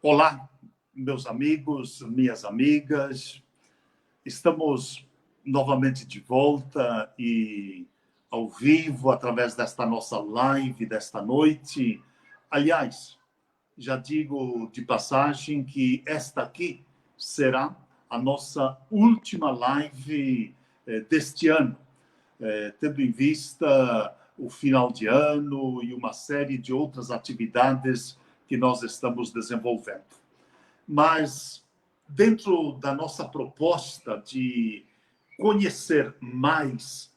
Olá, meus amigos, minhas amigas. Estamos novamente de volta e ao vivo através desta nossa live desta noite. Aliás, já digo de passagem que esta aqui será a nossa última live deste ano, tendo em vista o final de ano e uma série de outras atividades que nós estamos desenvolvendo. Mas, dentro da nossa proposta de conhecer mais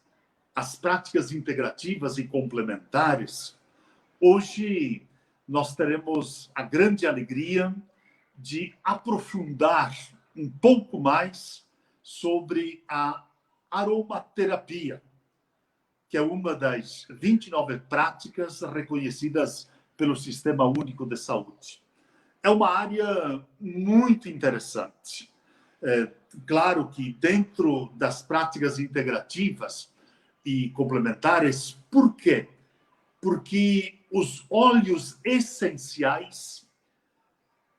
as práticas integrativas e complementares, hoje nós teremos a grande alegria de aprofundar um pouco mais sobre a aromaterapia, que é uma das 29 práticas reconhecidas pelo Sistema Único de Saúde. É uma área muito interessante. Claro que dentro das práticas integrativas e complementares, por quê? Porque os óleos essenciais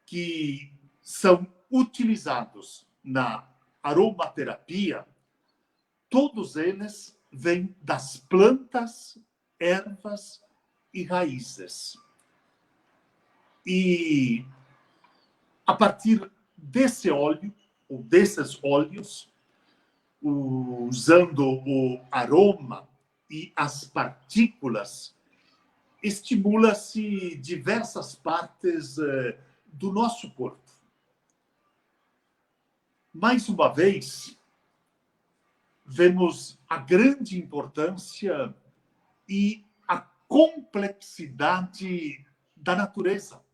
que são utilizados na aromaterapia, todos eles vêm das plantas, ervas e raízes. E a partir desse óleo, ou desses óleos, usando o aroma e as partículas, estimula-se diversas partes do nosso corpo. Mais uma vez, vemos a grande importância e a complexidade da natureza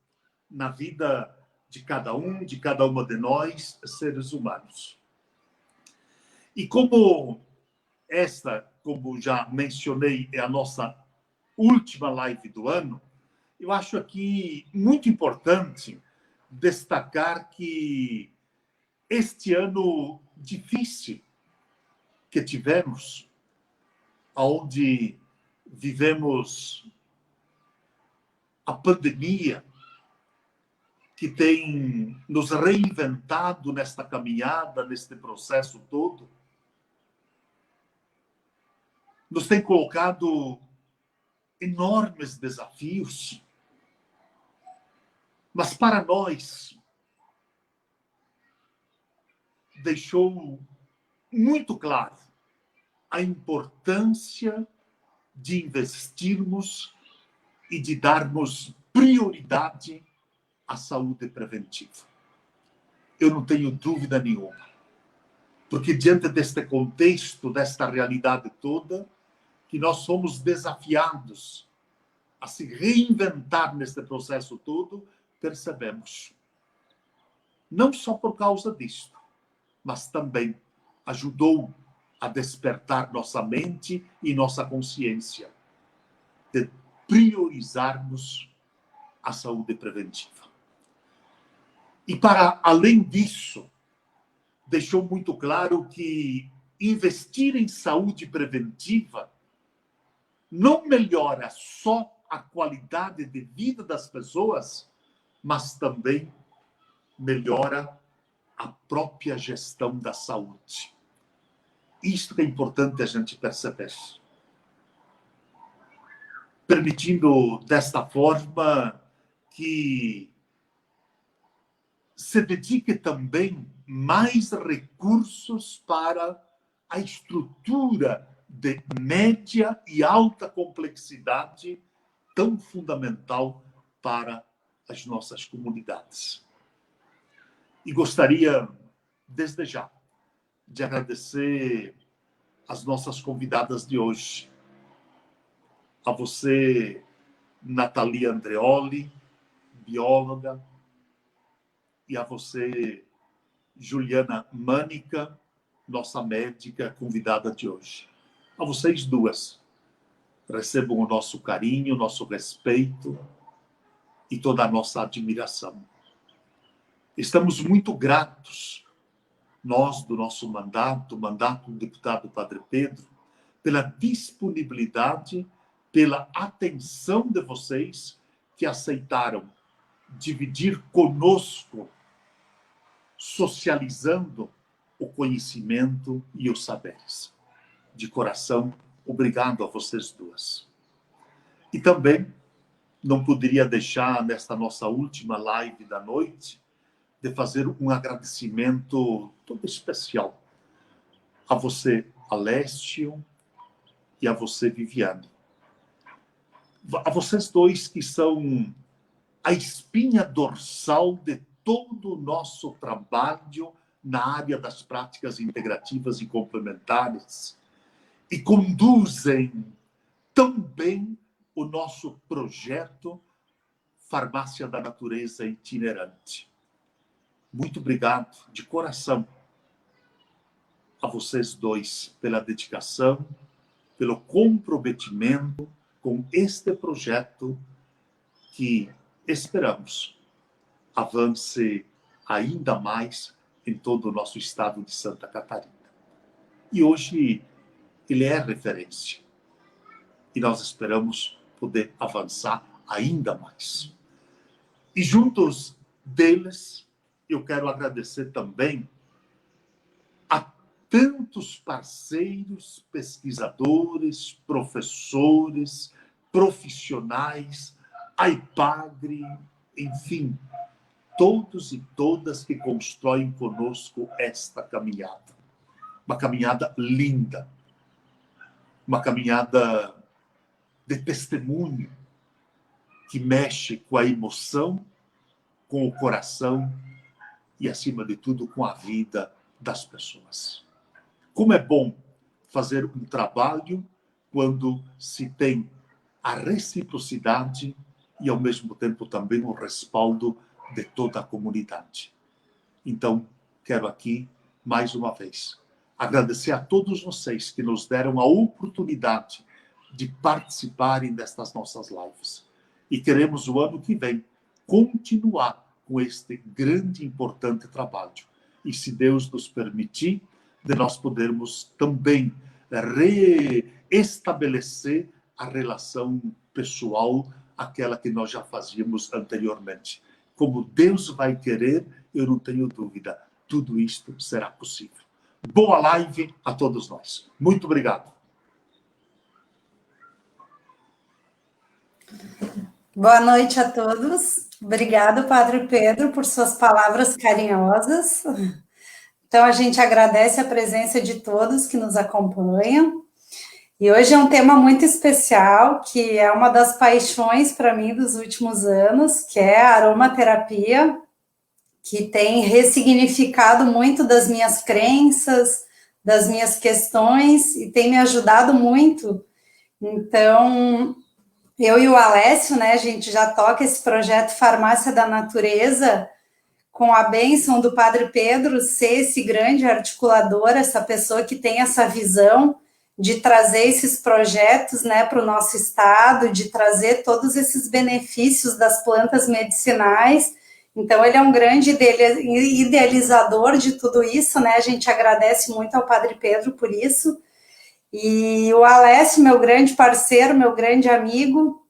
na vida de cada uma de nós, seres humanos. E como já mencionei, é a nossa última live do ano, eu acho aqui muito importante destacar que este ano difícil que tivemos, onde vivemos a pandemia, que tem nos reinventado nesta caminhada, neste processo todo, nos tem colocado enormes desafios, mas para nós deixou muito claro a importância de investirmos e de darmos prioridade à saúde preventiva. Eu não tenho dúvida nenhuma, porque diante deste contexto, desta realidade toda, que nós somos desafiados a se reinventar neste processo todo, percebemos. Não só por causa disto, mas também ajudou a despertar nossa mente e nossa consciência de priorizarmos a saúde preventiva. E para além disso, deixou muito claro que investir em saúde preventiva não melhora só a qualidade de vida das pessoas, mas também melhora a própria gestão da saúde. Isto que é importante a gente perceber. Permitindo, desta forma, que se dedique também mais recursos para a estrutura de média e alta complexidade tão fundamental para as nossas comunidades. E gostaria, desde já, de agradecer as nossas convidadas de hoje. A você, Natalia Andreoli, bióloga, e a você, Juliana Mânica, nossa médica convidada de hoje. A vocês duas, recebam o nosso carinho, o nosso respeito e toda a nossa admiração. Estamos muito gratos nós, do nosso mandato, o mandato do deputado Padre Pedro, pela disponibilidade, pela atenção de vocês que aceitaram dividir conosco, socializando o conhecimento e os saberes. De coração, obrigado a vocês duas. E também não poderia deixar, nesta nossa última live da noite, de fazer um agradecimento todo especial a você, Alessio, e a você, Viviane. A vocês dois que são a espinha dorsal de todo o nosso trabalho na área das práticas integrativas e complementares e conduzem tão bem o nosso projeto Farmácia da Natureza Itinerante. Muito obrigado, de coração, a vocês dois pela dedicação, pelo comprometimento com este projeto que esperamos avance ainda mais em todo o nosso estado de Santa Catarina. E hoje ele é referência. E nós esperamos poder avançar ainda mais. E juntos deles, eu quero agradecer também a tantos parceiros, pesquisadores, professores, profissionais, a IPAGRE, enfim, todos e todas que constroem conosco esta caminhada. Uma caminhada linda, uma caminhada de testemunho que mexe com a emoção, com o coração e, acima de tudo, com a vida das pessoas. Como é bom fazer um trabalho quando se tem a reciprocidade e, ao mesmo tempo, também o respaldo de toda a comunidade. Então, quero aqui, mais uma vez, agradecer a todos vocês que nos deram a oportunidade de participarem destas nossas lives. E queremos, o ano que vem, continuar com este grande e importante trabalho. E, se Deus nos permitir, de nós podermos também reestabelecer a relação pessoal, aquela que nós já fazíamos anteriormente. Como Deus vai querer, eu não tenho dúvida, tudo isto será possível. Boa live a todos nós. Muito obrigado. Boa noite a todos. Obrigado, Padre Pedro, por suas palavras carinhosas. Então, a gente agradece a presença de todos que nos acompanham. E hoje é um tema muito especial, que é uma das paixões para mim dos últimos anos, que é a aromaterapia, que tem ressignificado muito das minhas crenças, das minhas questões, e tem me ajudado muito. Então, eu e o Alessio, né, a gente já toca esse projeto Farmácia da Natureza, com a bênção do Padre Pedro ser esse grande articulador, essa pessoa que tem essa visão de trazer esses projetos, né, para o nosso estado, de trazer todos esses benefícios das plantas medicinais. Então, ele é um grande idealizador de tudo isso, né? A gente agradece muito ao Padre Pedro por isso. E o Alessio, meu grande parceiro, meu grande amigo,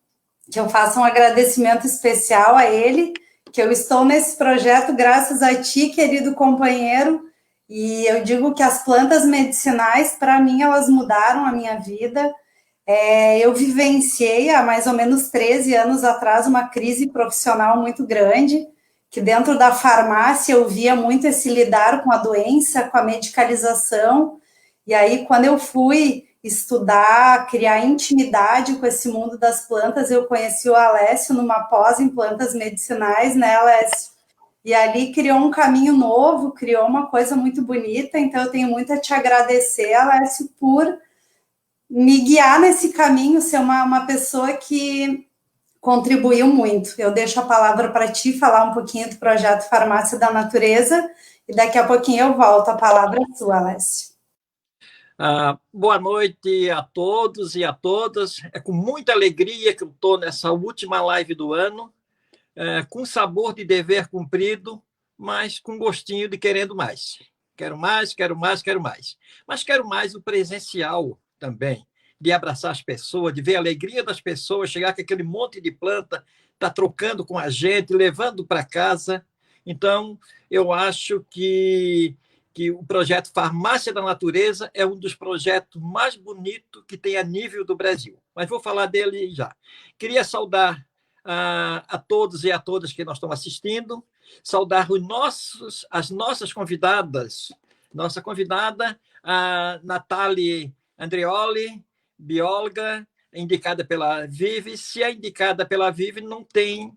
que eu faço um agradecimento especial a ele, que eu estou nesse projeto graças a ti, querido companheiro, e eu digo que as plantas medicinais, para mim, elas mudaram a minha vida. Eu vivenciei, há mais ou menos 13 anos atrás, uma crise profissional muito grande, que dentro da farmácia eu via muito esse lidar com a doença, com a medicalização, e aí quando eu fui estudar, criar intimidade com esse mundo das plantas, eu conheci o Alessio numa pós em plantas medicinais, né, Alessio? E ali criou um caminho novo, criou uma coisa muito bonita, então eu tenho muito a te agradecer, Alessio, por me guiar nesse caminho, ser uma pessoa que contribuiu muito. Eu deixo a palavra para ti falar um pouquinho do projeto Farmácia da Natureza, e daqui a pouquinho eu volto. A palavra é sua, Alessio. Boa noite a todos e a todas. É com muita alegria que eu estou nessa última live do ano, com sabor de dever cumprido, mas com gostinho de querendo mais. Quero mais, quero mais, quero mais. Mas quero mais o presencial também, de abraçar as pessoas, de ver a alegria das pessoas, chegar com aquele monte de planta, tá trocando com a gente, levando para casa. Então, eu acho que o projeto Farmácia da Natureza é um dos projetos mais bonitos que tem a nível do Brasil. Mas vou falar dele já. Queria saudar a todos e a todas que nós estamos assistindo, saudar as nossas convidadas, nossa convidada, a Natália Andreoli, bióloga, indicada pela Vive. Se é indicada pela Vive, não tem,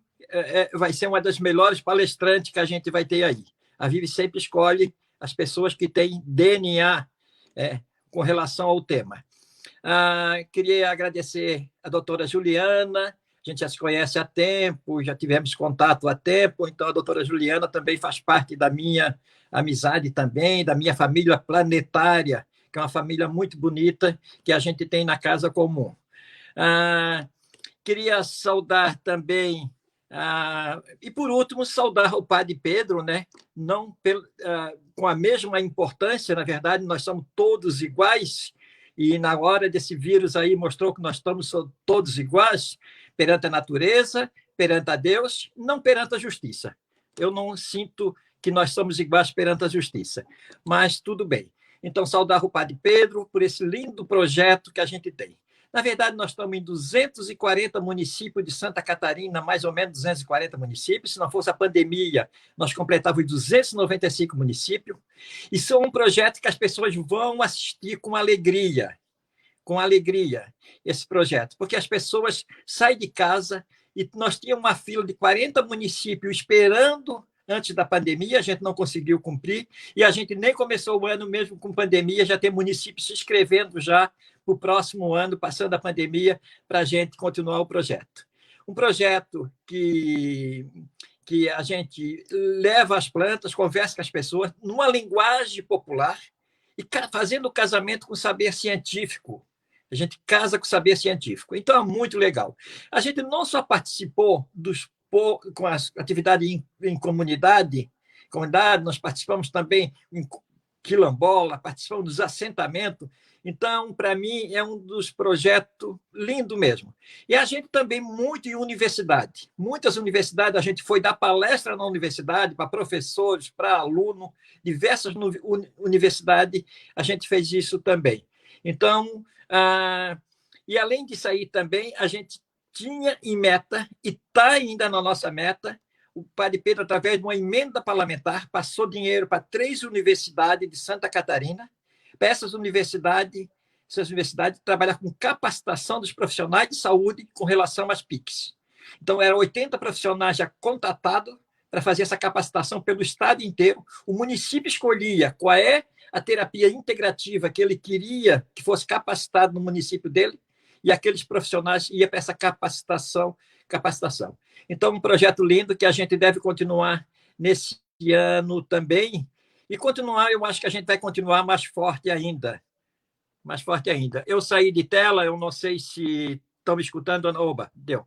vai ser uma das melhores palestrantes que a gente vai ter aí. A Vive sempre escolhe as pessoas que têm DNA com relação ao tema. Queria agradecer a doutora Juliana, a gente já se conhece há tempo, já tivemos contato há tempo, então a doutora Juliana também faz parte da minha amizade também, da minha família planetária, que é uma família muito bonita que a gente tem na casa comum. Queria saudar também, e por último, saudar o Padre Pedro, né? Não com a mesma importância, na verdade, nós somos todos iguais, e na hora desse vírus aí mostrou que nós estamos todos iguais perante a natureza, perante a Deus, não perante a justiça. Eu não sinto que nós somos iguais perante a justiça, mas tudo bem. Então, saudar o Padre Pedro por esse lindo projeto que a gente tem. Na verdade, nós estamos em 240 municípios de Santa Catarina, mais ou menos 240 municípios. Se não fosse a pandemia, nós completávamos 295 municípios. E são um projeto que as pessoas vão assistir com alegria, esse projeto, porque as pessoas saem de casa e nós tínhamos uma fila de 40 municípios esperando antes da pandemia, a gente não conseguiu cumprir, e a gente nem começou o ano mesmo com pandemia, já tem municípios se inscrevendo já para o próximo ano, passando a pandemia, para a gente continuar o projeto. Um projeto que a gente leva as plantas, conversa com as pessoas, numa linguagem popular, e fazendo o casamento com saber científico. A gente casa com saber científico. Então, é muito legal. A gente não só participou com as atividades em comunidade, nós participamos também em quilombola, participamos dos assentamentos. Então, para mim, é um dos projetos lindo mesmo. E a gente também muito em universidade. Muitas universidades, a gente foi dar palestra na universidade para professores, para alunos, diversas universidades, a gente fez isso também. Então, e além disso aí também, a gente tinha em meta, e está ainda na nossa meta, o Padre Pedro, através de uma emenda parlamentar, passou dinheiro para 3 universidades de Santa Catarina, para essas universidades trabalhar com capacitação dos profissionais de saúde com relação às PICs. Então, eram 80 profissionais já contratados para fazer essa capacitação pelo estado inteiro. O município escolhia qual é a terapia integrativa que ele queria que fosse capacitado no município dele, e aqueles profissionais iam para essa capacitação. Então, um projeto lindo que a gente deve continuar nesse ano também, e continuar, eu acho que a gente vai continuar mais forte ainda. Eu saí de tela, eu não sei se estão me escutando. Oba, deu.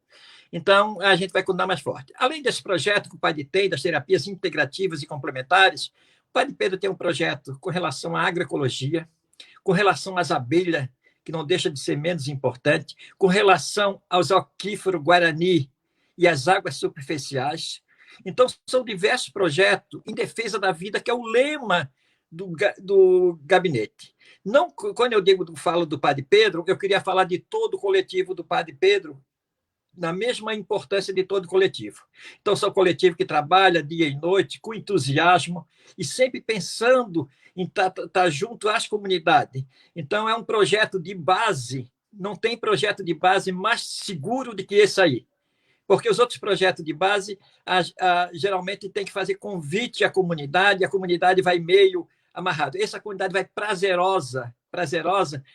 Então, a gente vai continuar mais forte. Além desse projeto que o Padre tem, das terapias integrativas e complementares, o Padre Pedro tem um projeto com relação à agroecologia, com relação às abelhas, que não deixa de ser menos importante, com relação aos aquíferos Guarani e às águas superficiais. Então, são diversos projetos em defesa da vida, que é o lema do gabinete. Não, quando eu falo do Padre Pedro, eu queria falar de todo o coletivo do Padre Pedro, na mesma importância de todo coletivo. Então, são coletivo que trabalha dia e noite, com entusiasmo, e sempre pensando em estar junto às comunidades. Então, é um projeto de base, não tem projeto de base mais seguro do que esse aí. Porque os outros projetos de base, geralmente, tem que fazer convite à comunidade, e a comunidade vai meio amarrado. Essa comunidade vai prazerosa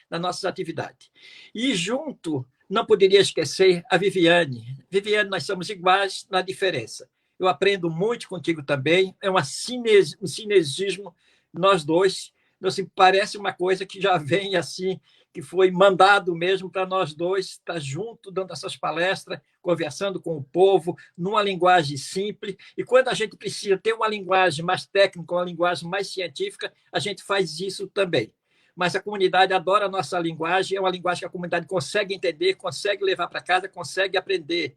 na nossa atividade. E junto, não poderia esquecer a Viviane. Viviane, nós somos iguais na diferença. Eu aprendo muito contigo também, é um sinergismo, nós dois, assim, parece uma coisa que já vem assim, que foi mandado mesmo para nós dois estar junto, dando essas palestras, conversando com o povo, numa linguagem simples. E quando a gente precisa ter uma linguagem mais técnica, uma linguagem mais científica, a gente faz isso também. Mas a comunidade adora a nossa linguagem, é uma linguagem que a comunidade consegue entender, consegue levar para casa, consegue aprender.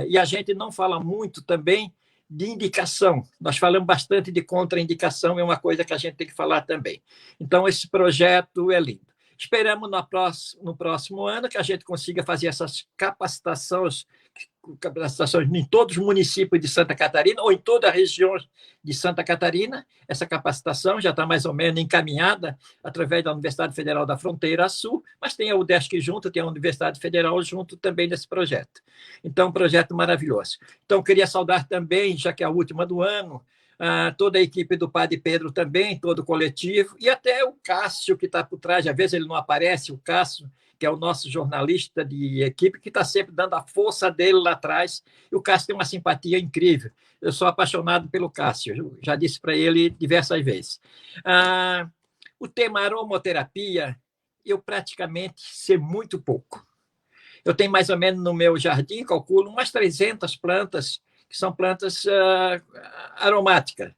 E a gente não fala muito também de indicação. Nós falamos bastante de contraindicação, é uma coisa que a gente tem que falar também. Então, esse projeto é lindo. Esperamos no próximo ano que a gente consiga fazer essas capacitações em todos os municípios de Santa Catarina ou em toda a região de Santa Catarina. Essa capacitação já está mais ou menos encaminhada através da Universidade Federal da Fronteira Sul, mas tem a UDESC junto, tem a Universidade Federal junto também nesse projeto. Então, um projeto maravilhoso. Então, queria saudar também, já que é a última do ano, toda a equipe do Padre Pedro também, todo o coletivo, e até o Cássio, que está por trás, às vezes ele não aparece, o Cássio, que é o nosso jornalista de equipe, que está sempre dando a força dele lá atrás, e o Cássio tem uma simpatia incrível. Eu sou apaixonado pelo Cássio, eu já disse para ele diversas vezes. O tema aromoterapia, eu praticamente sei muito pouco. Eu tenho mais ou menos no meu jardim, calculo, umas 300 plantas, que são plantas aromáticas,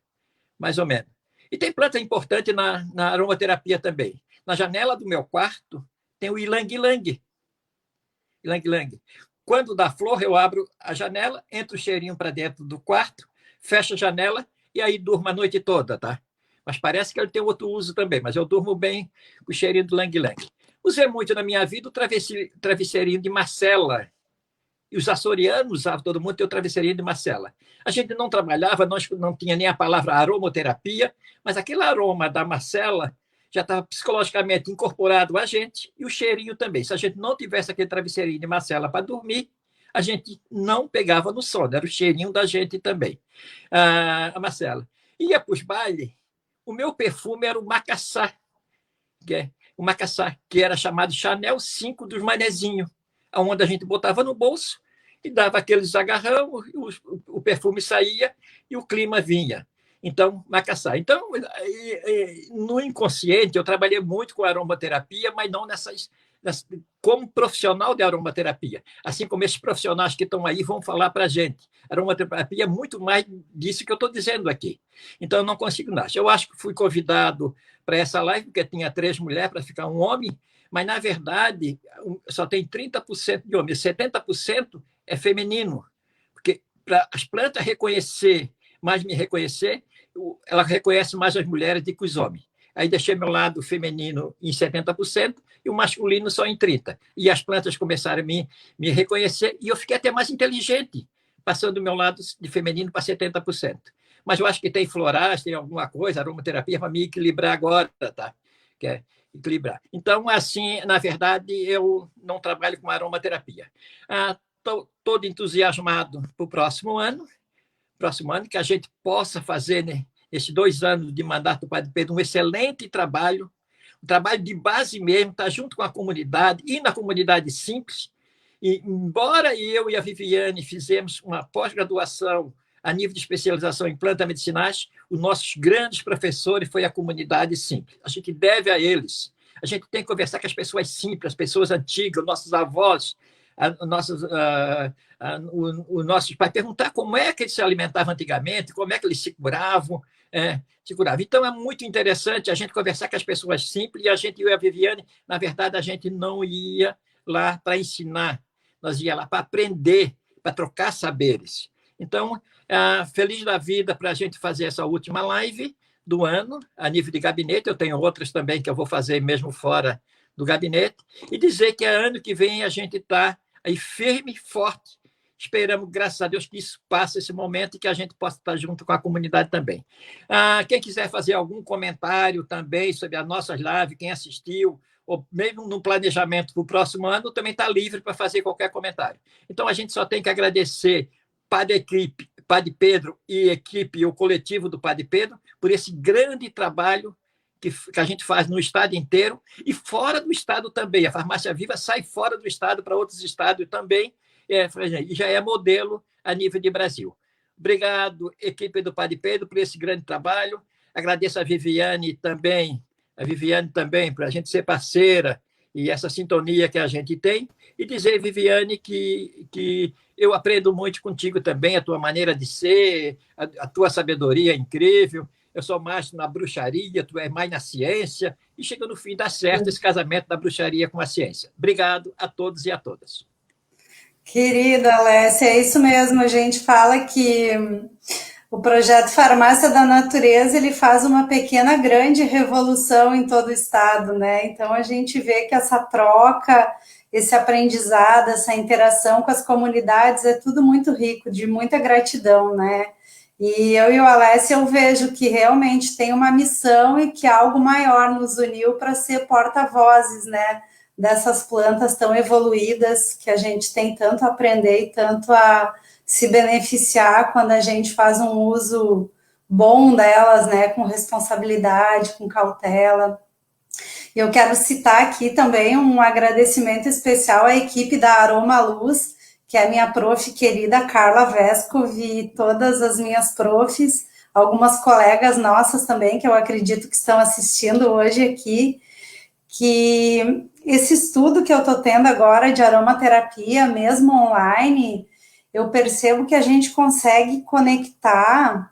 mais ou menos. E tem planta importante na aromaterapia também. Na janela do meu quarto tem o ilang-ilang. Ilang-ilang. Quando dá flor, eu abro a janela, entro o cheirinho para dentro do quarto, fecho a janela e aí durmo a noite toda, tá? Mas parece que ele tem outro uso também, mas eu durmo bem com o cheirinho do ilang-ilang. Usei muito na minha vida o travesseirinho de Marcela. E os açorianos usavam, todo mundo tem o travesseirinho de Marcela. A gente não trabalhava, nós não tinha nem a palavra aromoterapia, mas aquele aroma da Marcela já estava psicologicamente incorporado a gente, e o cheirinho também. Se a gente não tivesse aquele travesseirinho de Marcela para dormir, a gente não pegava no sono, era o cheirinho da gente também. A Marcela. Ia para os bailes, o meu perfume era o Macassar, o Macassar, que era chamado Chanel 5 dos manezinhos, onde a gente botava no bolso e dava aqueles agarrão, o perfume saía e o clima vinha. Então, Macassar. Então, no inconsciente, eu trabalhei muito com aromaterapia, mas não como profissional de aromaterapia. Assim como esses profissionais que estão aí vão falar para a gente. Aromaterapia é muito mais disso que eu estou dizendo aqui. Então, eu não consigo nada. Eu acho que fui convidado para essa live, porque tinha 3 mulheres para ficar um homem, mas, na verdade, só tem 30% de homem, 70% é feminino. Porque para as plantas me reconhecer, ela reconhece mais as mulheres do que os homens. Aí deixei meu lado feminino em 70% e o masculino só em 30%. E as plantas começaram a me reconhecer e eu fiquei até mais inteligente, passando do meu lado de feminino para 70%. Mas eu acho que tem florais, tem alguma coisa, aromaterapia, para me equilibrar agora, tá? Que é equilibrar. Então, assim, na verdade, eu não trabalho com aromaterapia. Estou todo entusiasmado para o próximo ano, que a gente possa fazer, né, esses 2 anos de mandato do Padre Pedro, um excelente trabalho, um trabalho de base mesmo, estar junto com a comunidade, e na comunidade simples. E, embora eu e a Viviane fizemos uma pós-graduação a nível de especialização em plantas medicinais, os nossos grandes professores foi a comunidade simples. A gente deve a eles. A gente tem que conversar com as pessoas simples, as pessoas antigas, nossos avós, os nossos pais, perguntar como é que eles se alimentavam antigamente, como é que eles se curavam. Então, é muito interessante a gente conversar com as pessoas simples, e eu e a Viviane, na verdade, a gente não ia lá para ensinar, nós ia lá para aprender, para trocar saberes. Então, feliz da vida para a gente fazer essa última live do ano, a nível de gabinete. Eu tenho outras também que eu vou fazer mesmo fora do gabinete, e dizer que ano que vem a gente está aí firme e forte. Esperamos, graças a Deus, que isso passe esse momento e que a gente possa estar junto com a comunidade também. Quem quiser fazer algum comentário também sobre as nossas lives, quem assistiu, ou mesmo no planejamento para o próximo ano, também está livre para fazer qualquer comentário. Então, a gente só tem que agradecer Padre Pedro e equipe, o coletivo do Padre Pedro, por esse grande trabalho que a gente faz no estado inteiro e fora do estado também. A Farmácia Viva sai fora do estado para outros estados também, e já é modelo a nível de Brasil. Obrigado, equipe do Padre Pedro, por esse grande trabalho. Agradeço a Viviane também, para a gente ser parceira e essa sintonia que a gente tem, e dizer, Viviane, que eu aprendo muito contigo também, a tua maneira de ser, a tua sabedoria é incrível. Eu sou mais na bruxaria, tu é mais na ciência, e chega no fim, dá certo esse casamento da bruxaria com a ciência. Obrigado a todos e a todas. Querida Alessia, é isso mesmo, a gente fala que o projeto Farmácia da Natureza, ele faz uma pequena, grande revolução em todo o estado, né? Então, a gente vê que essa troca, esse aprendizado, essa interação com as comunidades é tudo muito rico, de muita gratidão, né? E eu e o Alessia, eu vejo que realmente tem uma missão e que algo maior nos uniu para ser porta-vozes, né? Dessas plantas tão evoluídas que a gente tem tanto a aprender e tanto a se beneficiar quando a gente faz um uso bom delas, né, com responsabilidade, com cautela. E eu quero citar aqui também um agradecimento especial à equipe da Aroma Luz, que é a minha prof querida Carla Vescov e todas as minhas profs, algumas colegas nossas também, que eu acredito que estão assistindo hoje aqui, que esse estudo que eu estou tendo agora de aromaterapia, mesmo online, eu percebo que a gente consegue conectar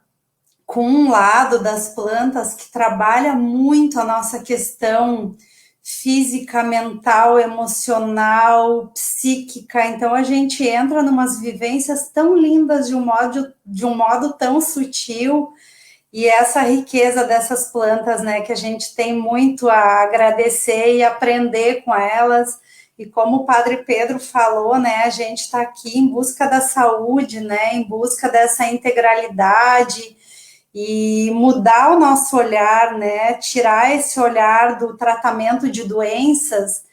com um lado das plantas que trabalha muito a nossa questão física, mental, emocional, psíquica. Então a gente entra numas vivências tão lindas de um modo tão sutil. E essa riqueza dessas plantas, né, que a gente tem muito a agradecer e aprender com elas. E como o Padre Pedro falou, né, a gente está aqui em busca da saúde, né, em busca dessa integralidade e mudar o nosso olhar, né, tirar esse olhar do tratamento de doenças.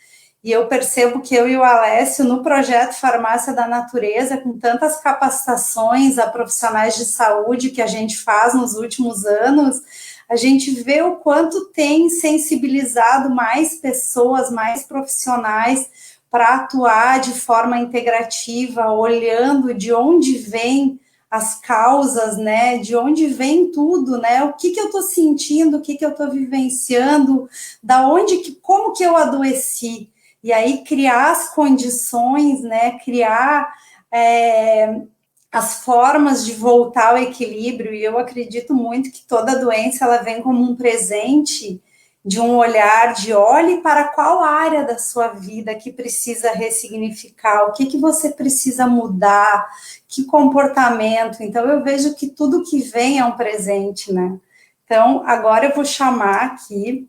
E eu percebo que eu e o Alessio, no projeto Farmácia da Natureza, com tantas capacitações a profissionais de saúde que a gente faz nos últimos anos, a gente vê o quanto tem sensibilizado mais pessoas, mais profissionais para atuar de forma integrativa, olhando de onde vem as causas, né, de onde vem tudo, né, o que eu estou sentindo, o que eu estou vivenciando, da onde, como que eu adoeci. E aí criar as condições, né, criar as formas de voltar ao equilíbrio, e eu acredito muito que toda doença, ela vem como um presente de um olhar de olhe para qual área da sua vida que precisa ressignificar, o que você precisa mudar, que comportamento. Então, eu vejo que tudo que vem é um presente, né? Então, agora eu vou chamar aqui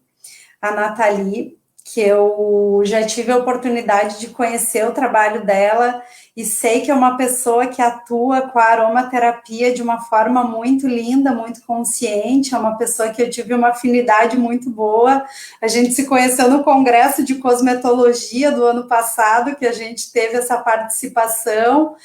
a Nathalie, que eu já tive a oportunidade de conhecer o trabalho dela e sei que é uma pessoa que atua com a aromaterapia de uma forma muito linda, muito consciente, é uma pessoa que eu tive uma afinidade muito boa. A gente se conheceu no Congresso de Cosmetologia do ano passado, que a gente teve essa participação.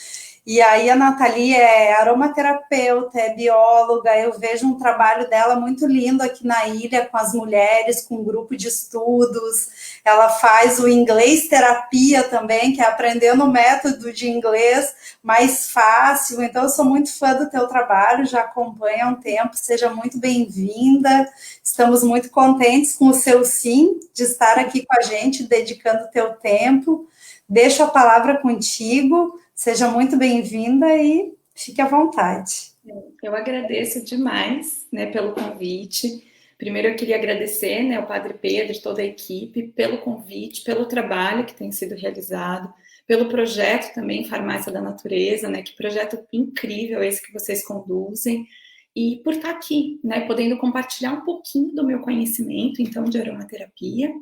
E aí a Nathalie é aromaterapeuta, é bióloga, eu vejo um trabalho dela muito lindo aqui na ilha com as mulheres, com um grupo de estudos. Ela faz o inglês terapia também, que é aprendendo o método de inglês mais fácil. Então eu sou muito fã do teu trabalho, já acompanho há um tempo, seja muito bem-vinda. Estamos muito contentes com o seu sim, de estar aqui com a gente, dedicando o teu tempo. Deixo a palavra contigo. Seja muito bem-vinda e fique à vontade. Eu agradeço demais, né, pelo convite. Primeiro eu queria agradecer, né, ao Padre Pedro, toda a equipe, pelo convite, pelo trabalho que tem sido realizado, pelo projeto também Farmácia da Natureza, né, que projeto incrível esse que vocês conduzem, e por estar aqui, né, podendo compartilhar um pouquinho do meu conhecimento, então, de aromaterapia.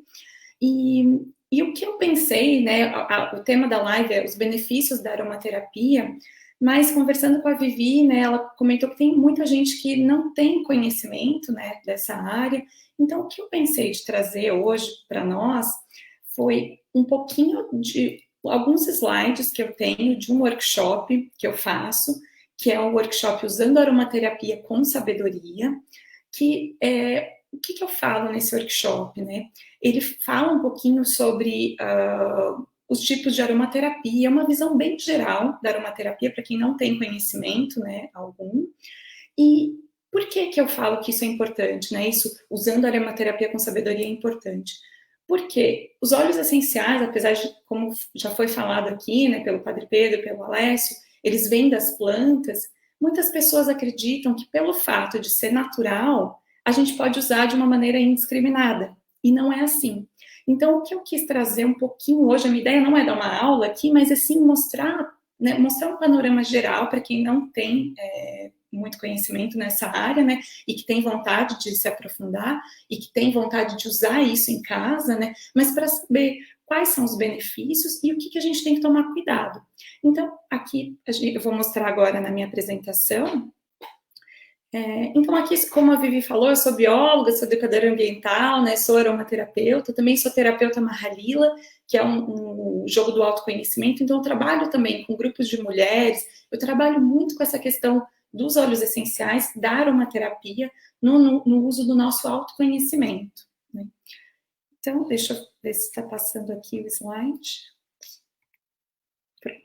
E o que eu pensei, né, o tema da live é os benefícios da aromaterapia, mas conversando com a Vivi, né, ela comentou que tem muita gente que não tem conhecimento, né, dessa área. Então, o que eu pensei de trazer hoje para nós foi um pouquinho de alguns slides que eu tenho de um workshop que eu faço, que é um workshop usando aromaterapia com sabedoria, que o que eu falo nesse workshop, né? Ele fala um pouquinho sobre os tipos de aromaterapia, uma visão bem geral da aromaterapia, para quem não tem conhecimento, né, algum. E por que eu falo que isso é importante, né? Isso, usando a aromaterapia com sabedoria, é importante. Porque os óleos essenciais, apesar de, como já foi falado aqui, né, pelo Padre Pedro, pelo Alessio, eles vêm das plantas, muitas pessoas acreditam que pelo fato de ser natural, a gente pode usar de uma maneira indiscriminada. E não é assim. Então, o que eu quis trazer um pouquinho hoje, a minha ideia não é dar uma aula aqui, mas assim mostrar, né, mostrar um panorama geral para quem não tem muito conhecimento nessa área, né, e que tem vontade de se aprofundar e que tem vontade de usar isso em casa, né, mas para saber quais são os benefícios e o que a gente tem que tomar cuidado. Então, aqui eu vou mostrar agora na minha apresentação. Então, aqui, como a Vivi falou, eu sou bióloga, sou educadora ambiental, né, sou aromaterapeuta, também sou terapeuta Mahalila, que é um jogo do autoconhecimento, então eu trabalho também com grupos de mulheres, eu trabalho muito com essa questão dos óleos essenciais, da aromaterapia, no uso do nosso autoconhecimento. Né? Então, deixa eu ver se está passando aqui o slide. Pronto.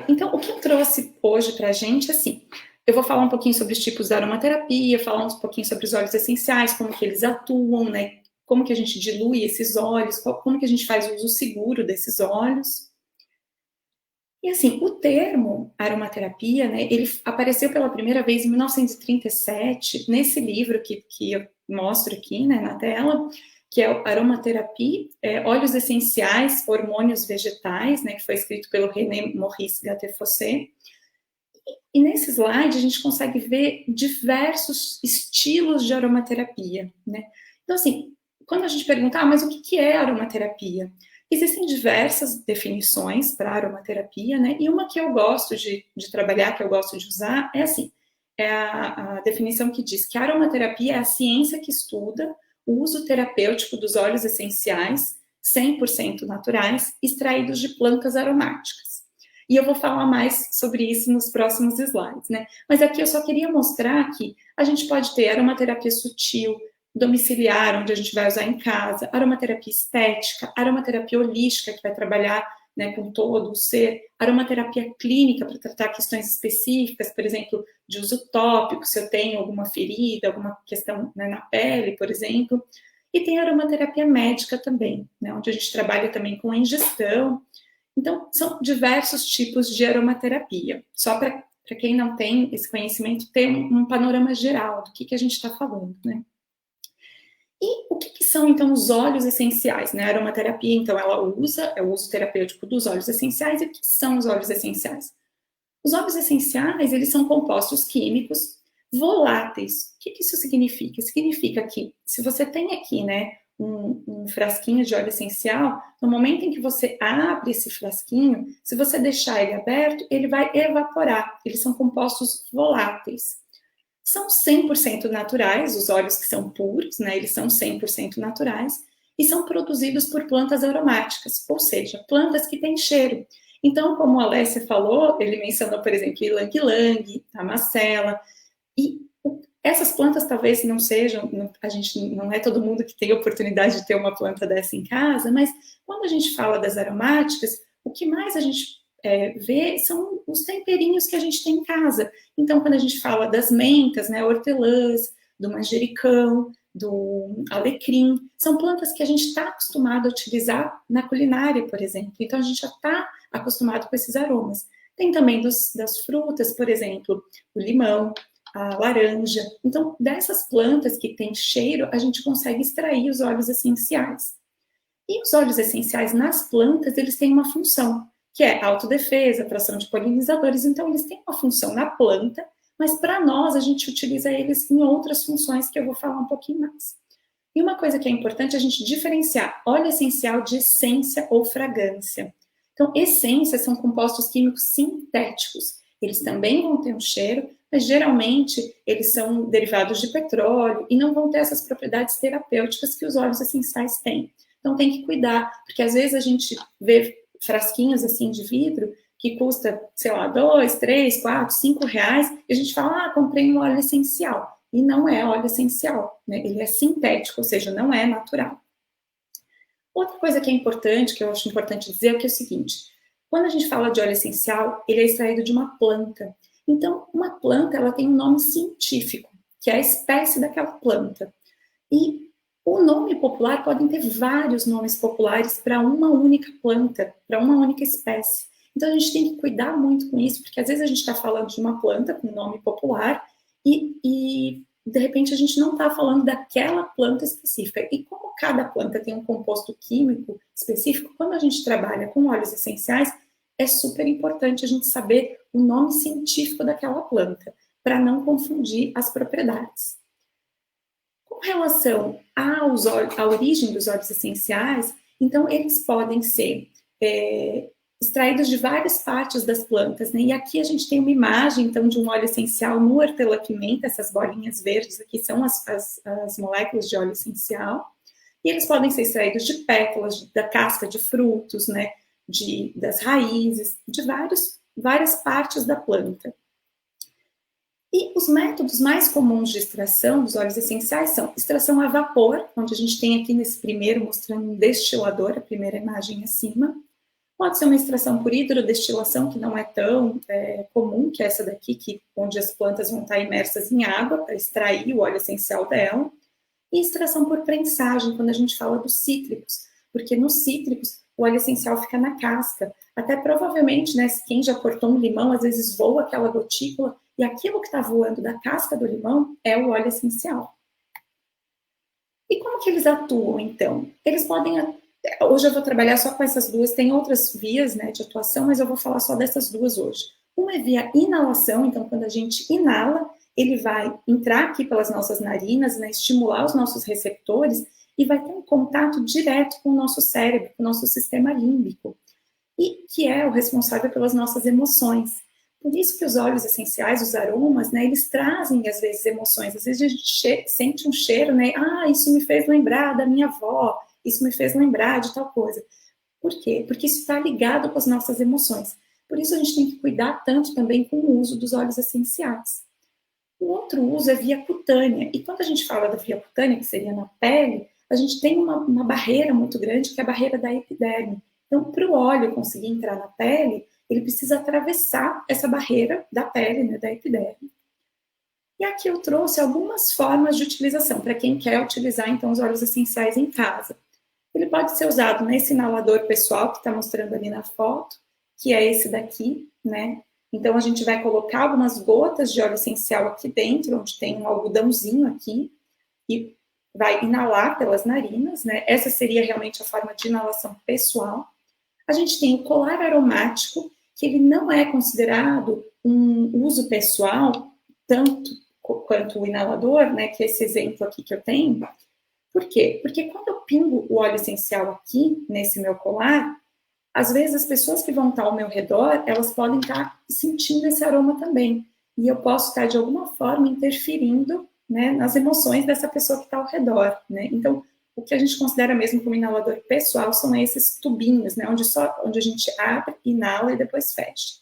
Então, o que eu trouxe hoje para a gente, assim, eu vou falar um pouquinho sobre os tipos da aromaterapia, falar um pouquinho sobre os óleos essenciais, como que eles atuam, né? Como que a gente dilui esses óleos, como que a gente faz o uso seguro desses óleos. E assim, o termo aromaterapia, né, ele apareceu pela primeira vez em 1937, nesse livro que eu mostro aqui, né, na tela, que é o Aromaterapia, Óleos Essenciais, Hormônios Vegetais, né, que foi escrito pelo René Maurice Gattefossé. E nesse slide a gente consegue ver diversos estilos de aromaterapia, né? Então, assim, quando a gente pergunta, mas o que é aromaterapia? Existem diversas definições para aromaterapia, né? E uma que eu gosto de trabalhar, que eu gosto de usar, é assim, é a definição que diz que a aromaterapia é a ciência que estuda o uso terapêutico dos óleos essenciais 100% naturais, extraídos de plantas aromáticas. E eu vou falar mais sobre isso nos próximos slides, né? Mas aqui eu só queria mostrar que a gente pode ter aromaterapia sutil, domiciliar, onde a gente vai usar em casa, aromaterapia estética, aromaterapia holística, que vai trabalhar, né, com todo o ser, aromaterapia clínica, para tratar questões específicas, por exemplo, de uso tópico, se eu tenho alguma ferida, alguma questão, né, na pele, por exemplo. E tem aromaterapia médica também, né, onde a gente trabalha também com a ingestão. Então, são diversos tipos de aromaterapia. Só para quem não tem esse conhecimento, ter um panorama geral do que a gente está falando, né? E o que são, então, os óleos essenciais, né? A aromaterapia, então, ela usa, é o uso terapêutico dos óleos essenciais. E o que são os óleos essenciais? Os óleos essenciais, eles são compostos químicos voláteis. O que isso significa? Significa que, se você tem aqui, né, um frasquinho de óleo essencial, no momento em que você abre esse frasquinho, se você deixar ele aberto, ele vai evaporar. Eles são compostos voláteis. São 100% naturais, os óleos que são puros, né, eles são 100% naturais, e são produzidos por plantas aromáticas, ou seja, plantas que têm cheiro. Então, como a Alessia falou, ele mencionou, por exemplo, ylang-ylang, a macela, e essas plantas talvez não sejam, a gente não é todo mundo que tem a oportunidade de ter uma planta dessa em casa, mas quando a gente fala das aromáticas, o que mais a gente vê são os temperinhos que a gente tem em casa. Então, quando a gente fala das mentas, né, hortelãs, do manjericão, do alecrim, são plantas que a gente está acostumado a utilizar na culinária, por exemplo. Então, a gente já está acostumado com esses aromas. Tem também das frutas, por exemplo, o limão, a laranja. Então, dessas plantas que têm cheiro, a gente consegue extrair os óleos essenciais. E os óleos essenciais nas plantas, eles têm uma função, que é autodefesa, atração de polinizadores. Então, eles têm uma função na planta, mas para nós, a gente utiliza eles em outras funções que eu vou falar um pouquinho mais. E uma coisa que é importante é a gente diferenciar óleo essencial de essência ou fragrância. Então, essências são compostos químicos sintéticos. Eles também vão ter um cheiro, mas geralmente eles são derivados de petróleo e não vão ter essas propriedades terapêuticas que os óleos essenciais têm. Então tem que cuidar, porque às vezes a gente vê frasquinhos assim de vidro que custa, sei lá, 2, 3, 4, 5 reais, e a gente fala, comprei um óleo essencial. E não é óleo essencial, né? Ele é sintético, ou seja, não é natural. Outra coisa que é importante, que eu acho importante dizer, é que é o seguinte, quando a gente fala de óleo essencial, ele é extraído de uma planta. Então, uma planta, ela tem um nome científico, que é a espécie daquela planta. E O nome popular podem ter vários nomes populares para uma única planta, para uma única espécie. Então, a gente tem que cuidar muito com isso, porque às vezes a gente está falando de uma planta com nome popular e de repente, a gente não está falando daquela planta específica. E como cada planta tem um composto químico específico, quando a gente trabalha com óleos essenciais, é super importante a gente saber o nome científico daquela planta, para não confundir as propriedades. Com relação à origem dos óleos essenciais, então, eles podem ser extraídos de várias partes das plantas, né? E aqui a gente tem uma imagem, então, de um óleo essencial no hortelã-pimenta, essas bolinhas verdes aqui são as moléculas de óleo essencial, e eles podem ser extraídos de pétalas, da casca de frutos, né? Das raízes, de várias partes da planta. E os métodos mais comuns de extração dos óleos essenciais são extração a vapor, onde a gente tem aqui nesse primeiro mostrando um destilador, a primeira imagem acima. Pode ser uma extração por hidrodestilação, que não é tão comum, que é essa daqui, onde as plantas vão estar imersas em água para extrair o óleo essencial dela. E extração por prensagem, quando a gente fala dos cítricos, porque nos cítricos o óleo essencial fica na casca. Até provavelmente, né, quem já cortou um limão, às vezes voa aquela gotícula, e aquilo que está voando da casca do limão é o óleo essencial. E como que eles atuam, então? Eles podem... Hoje eu vou trabalhar só com essas duas, tem outras vias, né, de atuação, mas eu vou falar só dessas duas hoje. Uma é via inalação, então quando a gente inala, ele vai entrar aqui pelas nossas narinas, né, estimular os nossos receptores e vai ter um contato direto com o nosso cérebro, com o nosso sistema límbico, e que é o responsável pelas nossas emoções. Por isso que os óleos essenciais, os aromas, né, eles trazem, às vezes, emoções. Às vezes a gente sente um cheiro, né, isso me fez lembrar da minha avó, isso me fez lembrar de tal coisa. Por quê? Porque isso está ligado com as nossas emoções. Por isso a gente tem que cuidar tanto também com o uso dos óleos essenciais. O outro uso é via cutânea. E quando a gente fala da via cutânea, que seria na pele, a gente tem uma barreira muito grande, que é a barreira da epiderme. Então, para o óleo conseguir entrar na pele, ele precisa atravessar essa barreira da pele, né, da epiderme. E aqui eu trouxe algumas formas de utilização, para quem quer utilizar, então, os óleos essenciais em casa. Ele pode ser usado nesse inalador pessoal, que está mostrando ali na foto, que é esse daqui, né? Então, a gente vai colocar algumas gotas de óleo essencial aqui dentro, onde tem um algodãozinho aqui, e vai inalar pelas narinas, né? Essa seria realmente a forma de inalação pessoal. A gente tem o colar aromático, que ele não é considerado um uso pessoal, tanto quanto o inalador, né? Que é esse exemplo aqui que eu tenho. Por quê? Porque quando eu pingo o óleo essencial aqui, nesse meu colar, às vezes as pessoas que vão estar ao meu redor, elas podem estar sentindo esse aroma também. E eu posso estar, de alguma forma, interferindo, né, nas emoções dessa pessoa que está ao redor, né? Então, o que a gente considera mesmo como inalador pessoal são esses tubinhos, né, onde a gente abre, inala e depois fecha.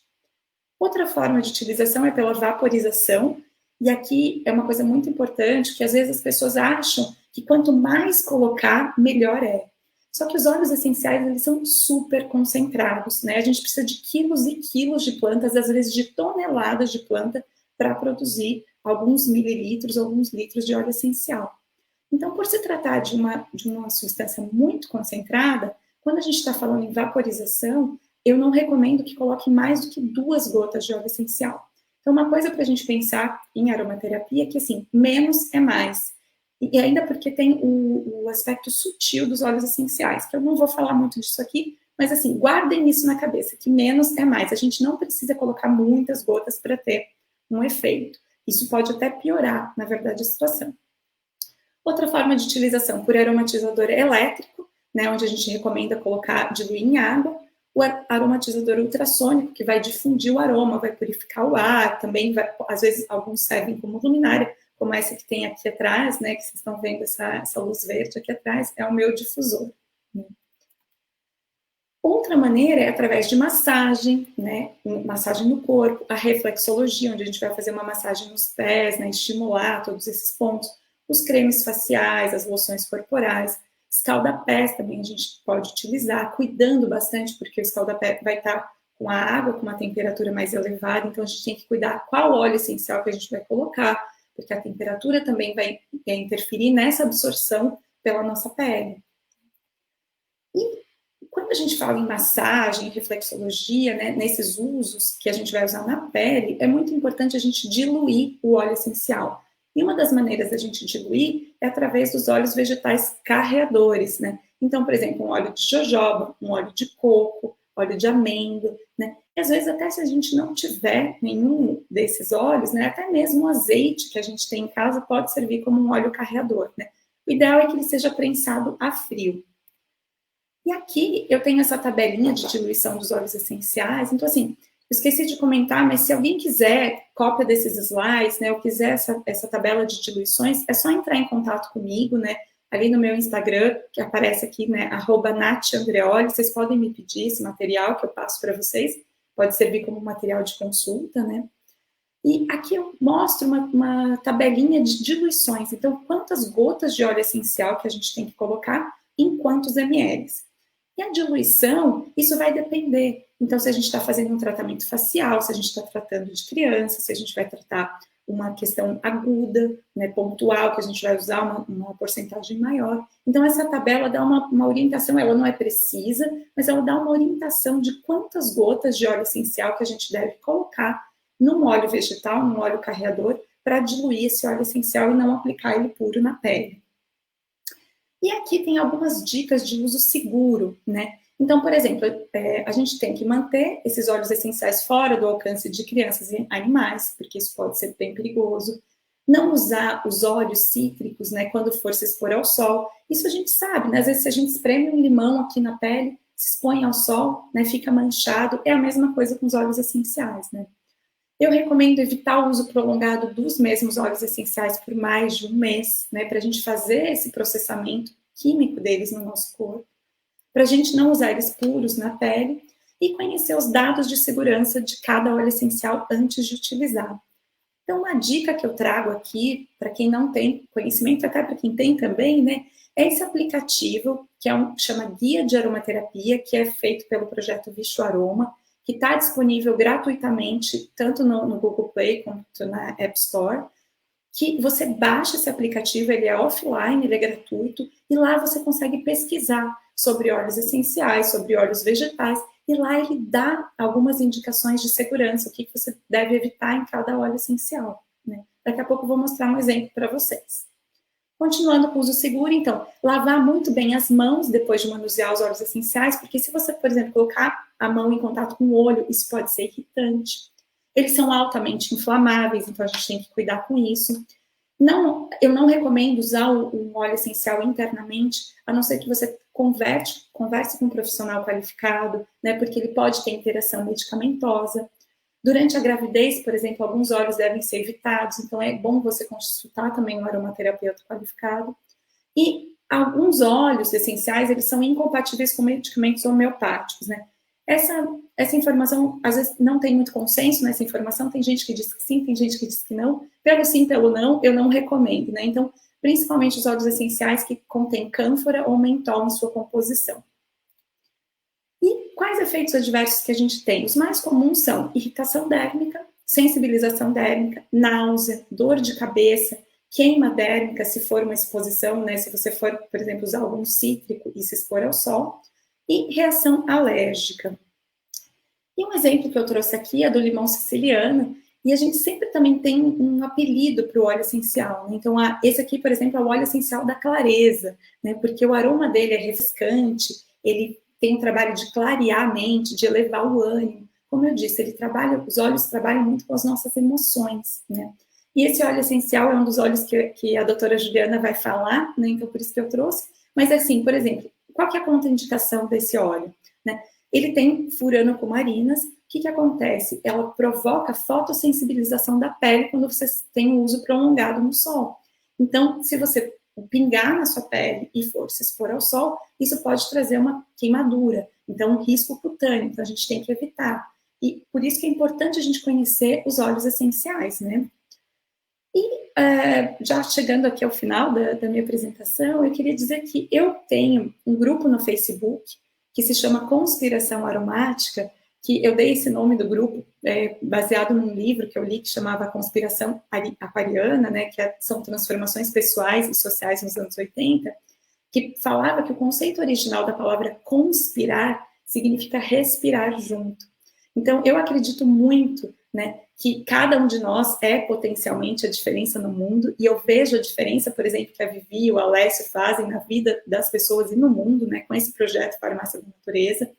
Outra forma de utilização é pela vaporização, e aqui é uma coisa muito importante, que às vezes as pessoas acham que quanto mais colocar, melhor é. Só que os óleos essenciais, eles são super concentrados, né? A gente precisa de quilos e quilos de plantas, às vezes de toneladas de planta, para produzir alguns mililitros, alguns litros de óleo essencial. Então, por se tratar de uma substância muito concentrada, quando a gente está falando em vaporização, eu não recomendo que coloque mais do que 2 gotas de óleo essencial. Então, uma coisa para a gente pensar em aromaterapia é que, assim, menos é mais. E ainda porque tem o aspecto sutil dos óleos essenciais, que eu não vou falar muito disso aqui, mas, assim, guardem isso na cabeça, que menos é mais. A gente não precisa colocar muitas gotas para ter um efeito. Isso pode até piorar, na verdade, a situação. Outra forma de utilização por aromatizador elétrico, né, onde a gente recomenda diluir em água, o aromatizador ultrassônico, que vai difundir o aroma, vai purificar o ar, também vai, às vezes alguns servem como luminária, como essa que tem aqui atrás, né, que vocês estão vendo essa luz verde aqui atrás, é o meu difusor. Né. Outra maneira é através de massagem, né, massagem no corpo, a reflexologia, onde a gente vai fazer uma massagem nos pés, né, estimular todos esses pontos, os cremes faciais, as loções corporais, escalda-pés também a gente pode utilizar, cuidando bastante, porque o escalda-pé vai estar com a água com uma temperatura mais elevada, então a gente tem que cuidar qual óleo essencial que a gente vai colocar, porque a temperatura também vai interferir nessa absorção pela nossa pele. E quando a gente fala em massagem, reflexologia, né, nesses usos que a gente vai usar na pele, é muito importante a gente diluir o óleo essencial. E uma das maneiras da gente diluir é através dos óleos vegetais carreadores, né? Então, por exemplo, um óleo de jojoba, um óleo de coco, óleo de amêndoa, né? E às vezes até se a gente não tiver nenhum desses óleos, né, até mesmo o azeite que a gente tem em casa pode servir como um óleo carreador, né? O ideal é que ele seja prensado a frio. E aqui eu tenho essa tabelinha de diluição dos óleos essenciais. Então, assim, eu esqueci de comentar, mas se alguém quiser cópia desses slides, né, ou quiser essa tabela de diluições, é só entrar em contato comigo, né, ali no meu Instagram, que aparece aqui, né, @NathAndreoli, vocês podem me pedir esse material que eu passo para vocês, pode servir como material de consulta, né. E aqui eu mostro uma tabelinha de diluições. Então, quantas gotas de óleo essencial que a gente tem que colocar em quantos ml. E a diluição, isso vai depender. Então, se a gente está fazendo um tratamento facial, se a gente está tratando de criança, se a gente vai tratar uma questão aguda, né, pontual, que a gente vai usar uma porcentagem maior. Então, essa tabela dá uma orientação, ela não é precisa, mas ela dá uma orientação de quantas gotas de óleo essencial que a gente deve colocar num óleo vegetal, num óleo carreador, para diluir esse óleo essencial e não aplicar ele puro na pele. E aqui tem algumas dicas de uso seguro, né? Então, por exemplo, a gente tem que manter esses óleos essenciais fora do alcance de crianças e animais, porque isso pode ser bem perigoso. Não usar os óleos cítricos, né, quando for se expor ao sol. Isso a gente sabe, né? Às vezes, se a gente espreme um limão aqui na pele, se expõe ao sol, né, fica manchado. É a mesma coisa com os óleos essenciais, né? Eu recomendo evitar o uso prolongado dos mesmos óleos essenciais por mais de um mês, né, para a gente fazer esse processamento químico deles no nosso corpo, para a gente não usar eles puros na pele e conhecer os dados de segurança de cada óleo essencial antes de utilizar. Então, uma dica que eu trago aqui, para quem não tem conhecimento, até para quem tem também, né, é esse aplicativo, que chama Guia de Aromaterapia, que é feito pelo projeto Vicho Aroma, que está disponível gratuitamente, tanto no Google Play quanto na App Store, que você baixa esse aplicativo, ele é offline, ele é gratuito, e lá você consegue pesquisar sobre óleos essenciais, sobre óleos vegetais, e lá ele dá algumas indicações de segurança, o que você deve evitar em cada óleo essencial, né? Daqui a pouco eu vou mostrar um exemplo para vocês. Continuando com o uso seguro, então, lavar muito bem as mãos depois de manusear os óleos essenciais, porque se você, por exemplo, colocar a mão em contato com o olho, isso pode ser irritante. Eles são altamente inflamáveis, então a gente tem que cuidar com isso. Eu não recomendo usar um óleo essencial internamente, a não ser que você converse com um profissional qualificado, né, porque ele pode ter interação medicamentosa. Durante a gravidez, por exemplo, alguns óleos devem ser evitados, então é bom você consultar também um aromaterapeuta qualificado. E alguns óleos essenciais, eles são incompatíveis com medicamentos homeopáticos, né? Essa informação, às vezes, não tem muito consenso nessa informação, tem gente que diz que sim, tem gente que diz que não. Pelo sim, pelo não, eu não recomendo, né? Então, principalmente os óleos essenciais que contêm cânfora ou mentol em sua composição. E quais efeitos adversos que a gente tem? Os mais comuns são irritação dérmica, sensibilização dérmica, náusea, dor de cabeça, queima dérmica, se for uma exposição, né? Se você for, por exemplo, usar algum cítrico e se expor ao sol, e reação alérgica. E um exemplo que eu trouxe aqui é do limão siciliano, e a gente sempre também tem um apelido para o óleo essencial, né? Então, esse aqui, por exemplo, é o óleo essencial da clareza, né? Porque o aroma dele é refrescante, ele tem um trabalho de clarear a mente, de elevar o ânimo. Como eu disse, os óleos trabalham muito com as nossas emoções, né? E esse óleo essencial é um dos óleos que a doutora Juliana vai falar, né? Então, por isso que eu trouxe. Mas, assim, por exemplo, qual que é a contraindicação desse óleo, né? Ele tem furanocumarinas. O que acontece? Ela provoca fotossensibilização da pele quando você tem o uso prolongado no sol. Então, se você pingar na sua pele e for se expor ao sol, isso pode trazer uma queimadura, então um risco cutâneo, então a gente tem que evitar. E por isso que é importante a gente conhecer os óleos essenciais, né? E já chegando aqui ao final da minha apresentação, eu queria dizer que eu tenho um grupo no Facebook que se chama Conspiração Aromática, que eu dei esse nome do grupo baseado num livro que eu li que chamava Conspiração Aquariana, né, que são transformações pessoais e sociais nos anos 80, que falava que o conceito original da palavra conspirar significa respirar junto. Então, eu acredito muito, né, que cada um de nós é potencialmente a diferença no mundo, e eu vejo a diferença, por exemplo, que a Vivi e o Alessio fazem na vida das pessoas e no mundo, né, com esse projeto Farmácia da Natureza,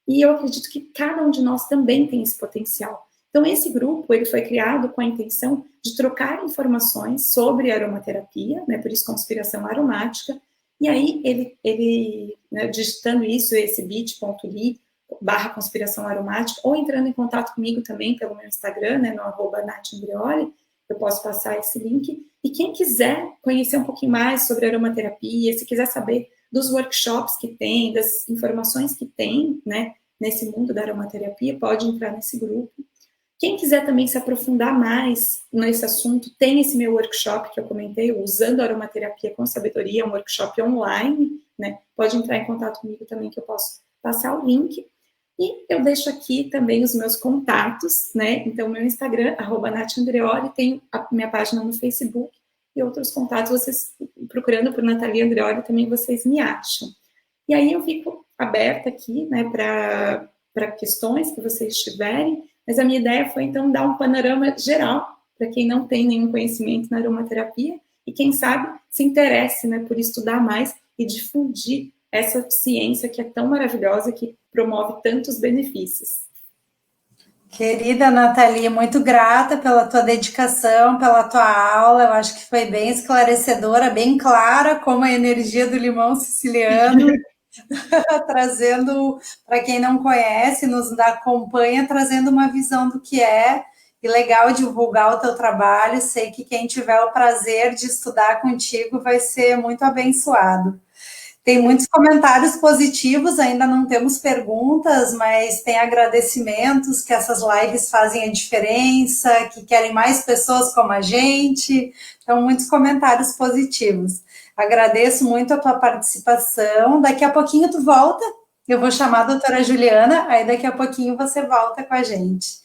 e eu acredito que cada um de nós também tem esse potencial. Então, esse grupo, ele foi criado com a intenção de trocar informações sobre aromaterapia, né, por isso conspiração aromática, e aí ele né, digitando isso, esse bit.ly/conspiração aromática, ou entrando em contato comigo também pelo meu Instagram, né, no @NathAndreoli, eu posso passar esse link, e quem quiser conhecer um pouquinho mais sobre aromaterapia, se quiser saber dos workshops que tem, das informações que tem, né, nesse mundo da aromaterapia, pode entrar nesse grupo. Quem quiser também se aprofundar mais nesse assunto, tem esse meu workshop que eu comentei, Usando a Aromaterapia com Sabedoria, um workshop online, né? Pode entrar em contato comigo também, que eu posso passar o link. E eu deixo aqui também os meus contatos, né? Então, meu Instagram, @NathAndreoli, tem a minha página no Facebook, e outros contatos, vocês procurando por Nathalie Andreoli, também vocês me acham. E aí eu fico aberta aqui, né, para questões que vocês tiverem, mas a minha ideia foi, então, dar um panorama geral para quem não tem nenhum conhecimento na aromaterapia e, quem sabe, se interesse, né, por estudar mais e difundir essa ciência que é tão maravilhosa, que promove tantos benefícios. Querida Nathalie, muito grata pela tua dedicação, pela tua aula. Eu acho que foi bem esclarecedora, bem clara, como a energia do limão siciliano. Trazendo, para quem não conhece, nos acompanha, trazendo uma visão do que é, e legal divulgar o teu trabalho. Sei que quem tiver o prazer de estudar contigo vai ser muito abençoado. Tem muitos comentários positivos, ainda não temos perguntas, mas tem agradecimentos, que essas lives fazem a diferença, que querem mais pessoas como a gente. Então, muitos comentários positivos. Agradeço muito a tua participação. Daqui a pouquinho tu volta, eu vou chamar a doutora Juliana, aí daqui a pouquinho você volta com a gente.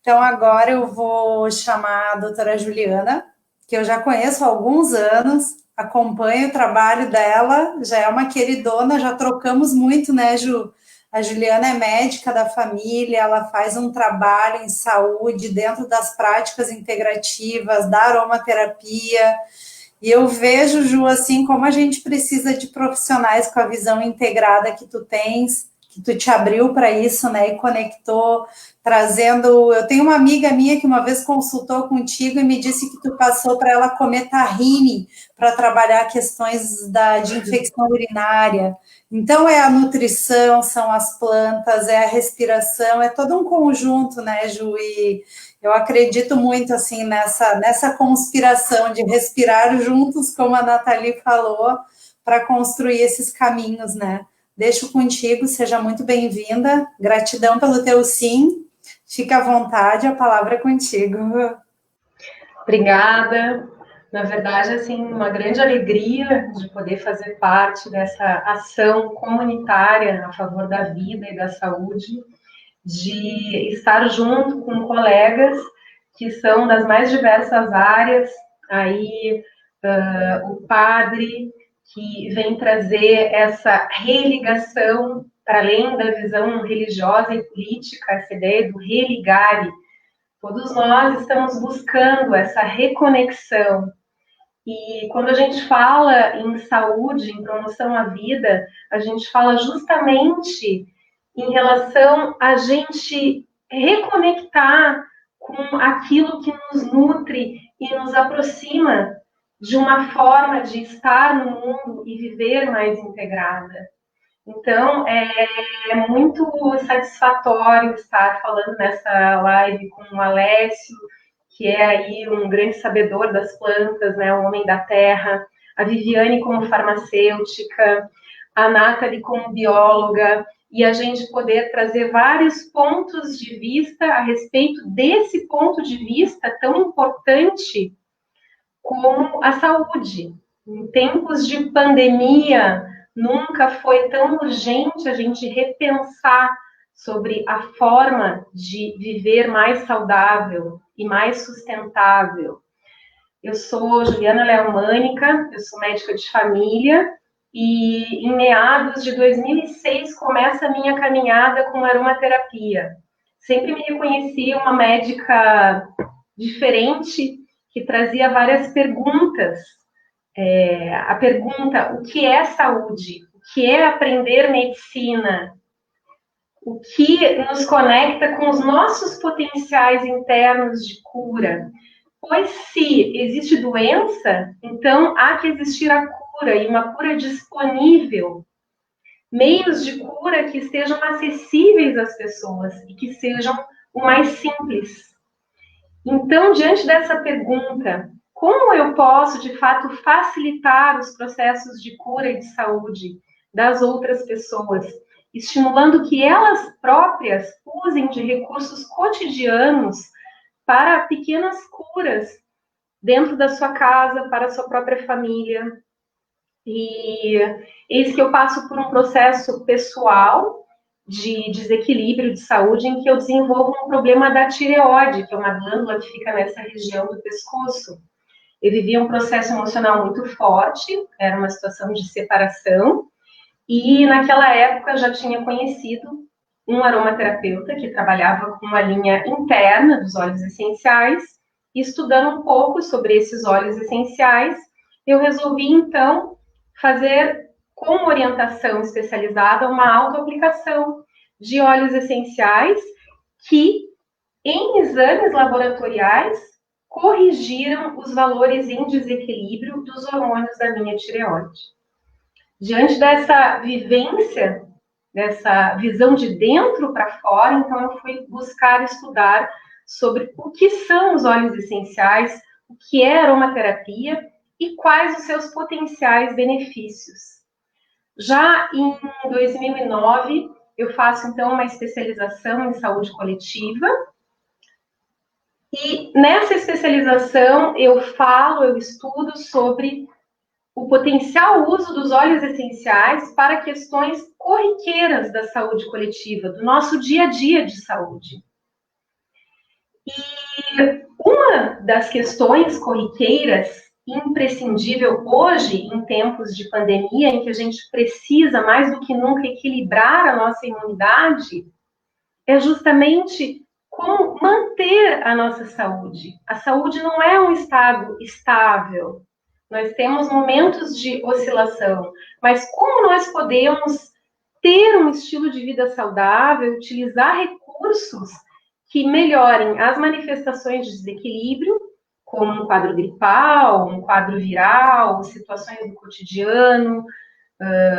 Então, agora eu vou chamar a doutora Juliana, que eu já conheço há alguns anos, acompanho o trabalho dela, já é uma queridona, já trocamos muito, né, Ju? A Juliana é médica da família, ela faz um trabalho em saúde dentro das práticas integrativas, da aromaterapia. E eu vejo, Ju, assim, como a gente precisa de profissionais com a visão integrada que tu tens, que tu te abriu para isso, né, e conectou, trazendo... Eu tenho uma amiga minha que uma vez consultou contigo e me disse que tu passou para ela comer tahine para trabalhar questões de infecção urinária. Então, é a nutrição, são as plantas, é a respiração, é todo um conjunto, né, Ju? E eu acredito muito, assim, nessa conspiração de respirar juntos, como a Nathalie falou, para construir esses caminhos, né? Deixo contigo, seja muito bem-vinda. Gratidão pelo teu sim. Fica à vontade, a palavra é contigo. Obrigada. Na verdade, assim, uma grande alegria de poder fazer parte dessa ação comunitária a favor da vida e da saúde, de estar junto com colegas que são das mais diversas áreas, aí o padre que vem trazer essa religação, para além da visão religiosa e política, essa ideia do religare. Todos nós estamos buscando essa reconexão. E quando a gente fala em saúde, em promoção à vida, a gente fala justamente em relação a gente reconectar com aquilo que nos nutre e nos aproxima de uma forma de estar no mundo e viver mais integrada. Então, é muito satisfatório estar falando nessa live com o Alessio, que é aí um grande sabedor das plantas, né, um homem da terra, a Viviane como farmacêutica, a Nathalie como bióloga, e a gente poder trazer vários pontos de vista a respeito desse ponto de vista tão importante como a saúde. Em tempos de pandemia, nunca foi tão urgente a gente repensar sobre a forma de viver mais saudável e mais sustentável. Eu sou Juliana Leomânica, eu sou médica de família e em meados de 2006 começa a minha caminhada com aromaterapia. Sempre me reconheci uma médica diferente, que trazia várias perguntas. A pergunta, o que é saúde? O que é aprender medicina? O que nos conecta com os nossos potenciais internos de cura? Pois se existe doença, então há que existir a cura, e uma cura disponível. Meios de cura que estejam acessíveis às pessoas e que sejam o mais simples. Então, diante dessa pergunta, como eu posso, de fato, facilitar os processos de cura e de saúde das outras pessoas, estimulando que elas próprias usem de recursos cotidianos para pequenas curas dentro da sua casa, para a sua própria família. E eis que eu passo por um processo pessoal de desequilíbrio de saúde, em que eu desenvolvo um problema da tireoide, que é uma glândula que fica nessa região do pescoço. Eu vivia um processo emocional muito forte, era uma situação de separação, e naquela época eu já tinha conhecido um aromaterapeuta que trabalhava com uma linha interna dos óleos essenciais, e estudando um pouco sobre esses óleos essenciais, eu resolvi então fazer, com orientação especializada, uma autoaplicação de óleos essenciais que, em exames laboratoriais, corrigiram os valores em desequilíbrio dos hormônios da minha tireoide. Diante dessa vivência, dessa visão de dentro para fora, então eu fui buscar estudar sobre o que são os óleos essenciais, o que é aromaterapia e quais os seus potenciais benefícios. Já em 2009, eu faço então uma especialização em saúde coletiva. E nessa especialização eu estudo sobre o potencial uso dos óleos essenciais para questões corriqueiras da saúde coletiva, do nosso dia a dia de saúde. E uma das questões corriqueiras, imprescindível hoje, em tempos de pandemia, em que a gente precisa mais do que nunca equilibrar a nossa imunidade, é justamente como manter a nossa saúde. A saúde não é um estado estável. Nós temos momentos de oscilação, mas como nós podemos ter um estilo de vida saudável, utilizar recursos que melhorem as manifestações de desequilíbrio, como um quadro gripal, um quadro viral, situações do cotidiano,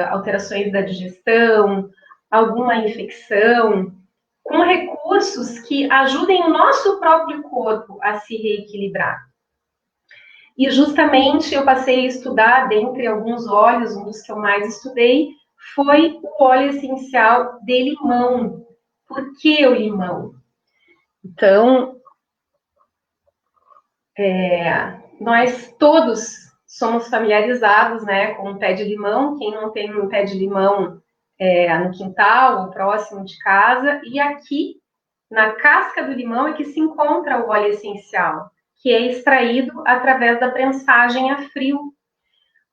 alterações da digestão, alguma infecção, com recursos que ajudem o nosso próprio corpo a se reequilibrar. E justamente eu passei a estudar, dentre alguns óleos, um dos que eu mais estudei, foi o óleo essencial de limão. Por que o limão? Então, nós todos somos familiarizados, né, com o pé de limão. Quem não tem um pé de limão no quintal ou próximo de casa, e aqui, na casca do limão, é que se encontra o óleo essencial, que é extraído através da prensagem a frio.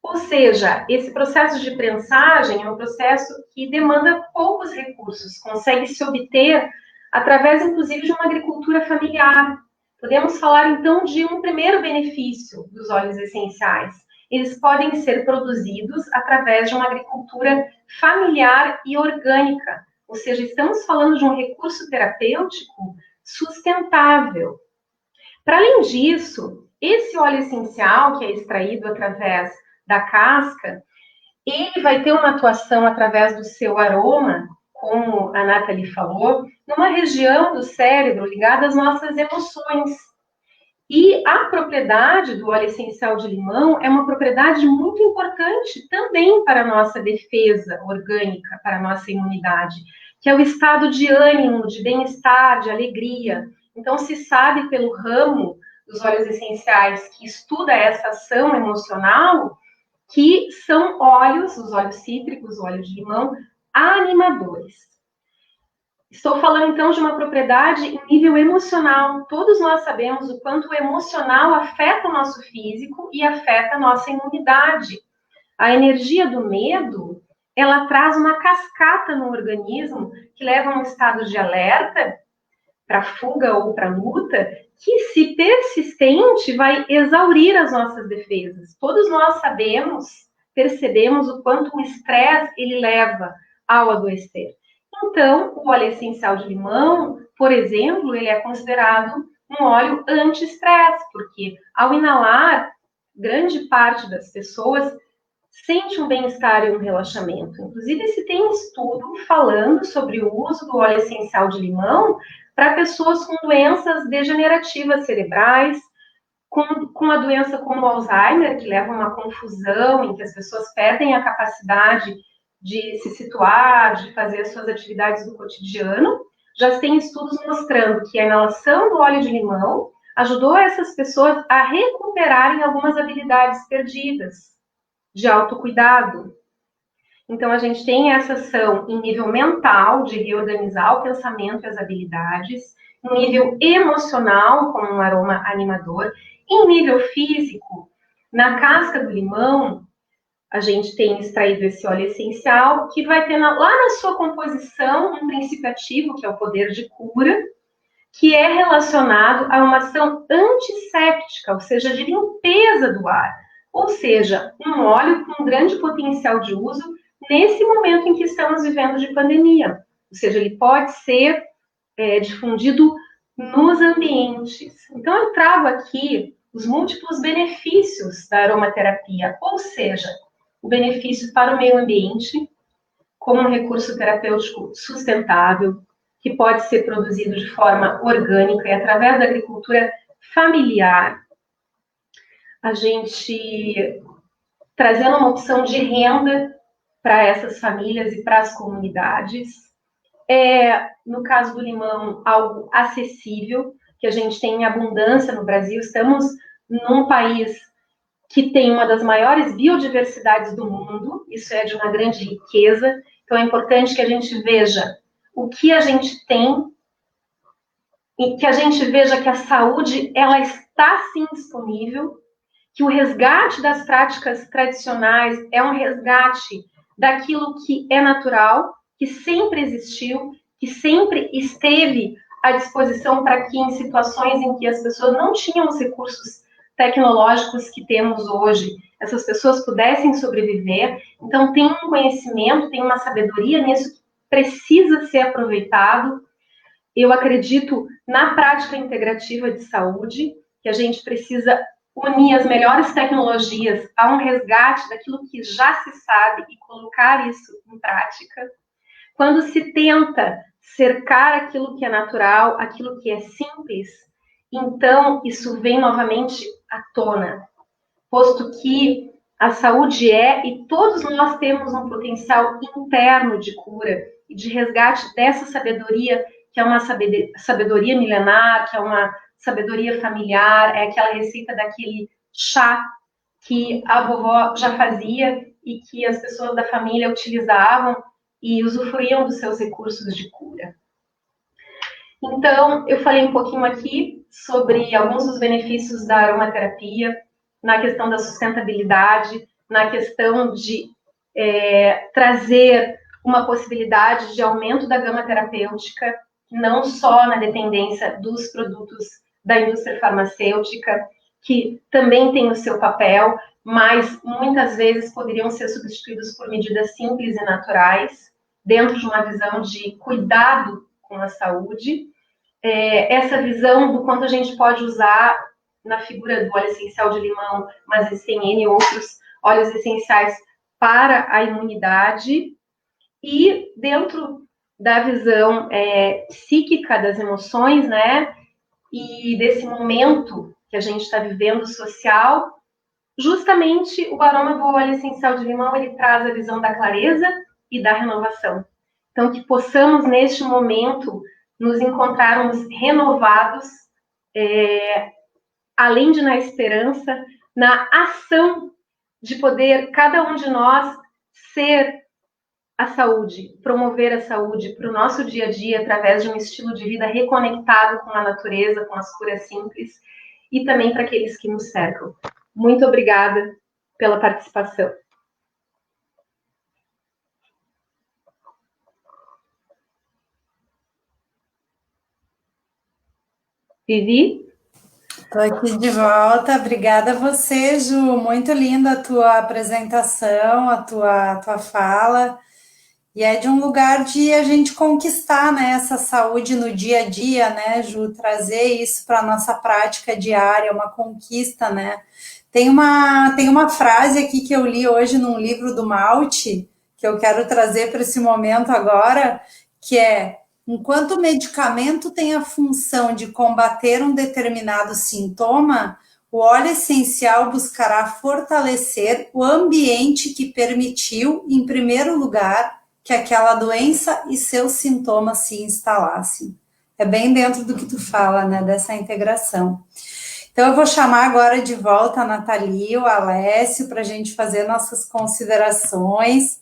Ou seja, esse processo de prensagem é um processo que demanda poucos recursos, consegue se obter através, inclusive, de uma agricultura familiar. Podemos falar, então, de um primeiro benefício dos óleos essenciais. Eles podem ser produzidos através de uma agricultura familiar e orgânica, ou seja, estamos falando de um recurso terapêutico sustentável. Para além disso, esse óleo essencial, que é extraído através da casca, ele vai ter uma atuação através do seu aroma, como a Nathalie falou, numa região do cérebro ligada às nossas emoções. E a propriedade do óleo essencial de limão é uma propriedade muito importante também para a nossa defesa orgânica, para a nossa imunidade, que é o estado de ânimo, de bem-estar, de alegria. Então, se sabe pelo ramo dos óleos essenciais que estuda essa ação emocional, que são óleos, os óleos cítricos, o óleo de limão, animadores. Estou falando, então, de uma propriedade em nível emocional. Todos nós sabemos o quanto o emocional afeta o nosso físico e afeta a nossa imunidade. A energia do medo, ela traz uma cascata no organismo que leva a um estado de alerta para fuga ou para luta, que, se persistente, vai exaurir as nossas defesas. Todos nós percebemos o quanto o estresse ele leva ao adoecer. Então, o óleo essencial de limão, por exemplo, ele é considerado um óleo anti-estresse, porque ao inalar, grande parte das pessoas sente um bem-estar e um relaxamento. Inclusive, se tem estudo falando sobre o uso do óleo essencial de limão para pessoas com doenças degenerativas cerebrais, com a doença como o Alzheimer, que leva a uma confusão, em que as pessoas perdem a capacidade de se situar, de fazer as suas atividades do cotidiano. Já se tem estudos mostrando que a inalação do óleo de limão ajudou essas pessoas a recuperarem algumas habilidades perdidas de autocuidado. Então, a gente tem essa ação em nível mental, de reorganizar o pensamento e as habilidades, em nível emocional, como um aroma animador, em nível físico, na casca do limão, a gente tem extraído esse óleo essencial, que vai ter lá na sua composição um princípio ativo, que é o poder de cura, que é relacionado a uma ação antisséptica, ou seja, de limpeza do ar. Ou seja, um óleo com grande potencial de uso nesse momento em que estamos vivendo de pandemia. Ou seja, ele pode ser difundido nos ambientes. Então, eu trago aqui os múltiplos benefícios da aromaterapia, ou seja, o benefício para o meio ambiente, como um recurso terapêutico sustentável, que pode ser produzido de forma orgânica e através da agricultura familiar. A gente trazendo uma opção de renda para essas famílias e para as comunidades. No caso do limão, algo acessível, que a gente tem em abundância no Brasil. Estamos num país que tem uma das maiores biodiversidades do mundo, isso é de uma grande riqueza, então é importante que a gente veja o que a gente tem e que a gente veja que a saúde, ela está sim disponível, que o resgate das práticas tradicionais é um resgate daquilo que é natural, que sempre existiu, que sempre esteve à disposição para que em situações em que as pessoas não tinham os recursos tecnológicos que temos hoje, essas pessoas pudessem sobreviver. Então, tem um conhecimento, tem uma sabedoria nisso que precisa ser aproveitado. Eu acredito na prática integrativa de saúde, que a gente precisa unir as melhores tecnologias a um resgate daquilo que já se sabe e colocar isso em prática. Quando se tenta cercar aquilo que é natural, aquilo que é simples, então isso vem novamente à tona, posto que a saúde e todos nós temos um potencial interno de cura e de resgate dessa sabedoria, que é uma sabedoria milenar, que é uma sabedoria familiar, é aquela receita daquele chá que a vovó já fazia e que as pessoas da família utilizavam e usufruíam dos seus recursos de cura. Então, eu falei um pouquinho aqui sobre alguns dos benefícios da aromaterapia, na questão da sustentabilidade, na questão de trazer uma possibilidade de aumento da gama terapêutica, não só na dependência dos produtos da indústria farmacêutica, que também tem o seu papel, mas muitas vezes poderiam ser substituídos por medidas simples e naturais, dentro de uma visão de cuidado com a saúde. Essa visão do quanto a gente pode usar na figura do óleo essencial de limão, mas existem N outros óleos essenciais para a imunidade, e dentro da visão psíquica das emoções, né, e desse momento que a gente está vivendo social, justamente o aroma do óleo essencial de limão, ele traz a visão da clareza e da renovação. Então, que possamos, neste momento, nos encontrarmos renovados, além de na esperança, na ação de poder, cada um de nós, ser a saúde, promover a saúde para o nosso dia a dia, através de um estilo de vida reconectado com a natureza, com as curas simples, e também para aqueles que nos cercam. Muito obrigada pela participação. Vivi? Estou aqui de volta. Obrigada a você, Ju. Muito linda a tua apresentação, a tua fala. E é de um lugar de a gente conquistar, né, essa saúde no dia a dia, né, Ju? Trazer isso para a nossa prática diária, uma conquista, né? Tem uma frase aqui que eu li hoje num livro do Malte, que eu quero trazer para esse momento agora, que é: enquanto o medicamento tem a função de combater um determinado sintoma, o óleo essencial buscará fortalecer o ambiente que permitiu, em primeiro lugar, que aquela doença e seus sintomas se instalassem. É bem dentro do que tu fala, né, dessa integração. Então, eu vou chamar agora de volta a Nathalie, o Alessio, para a gente fazer nossas considerações.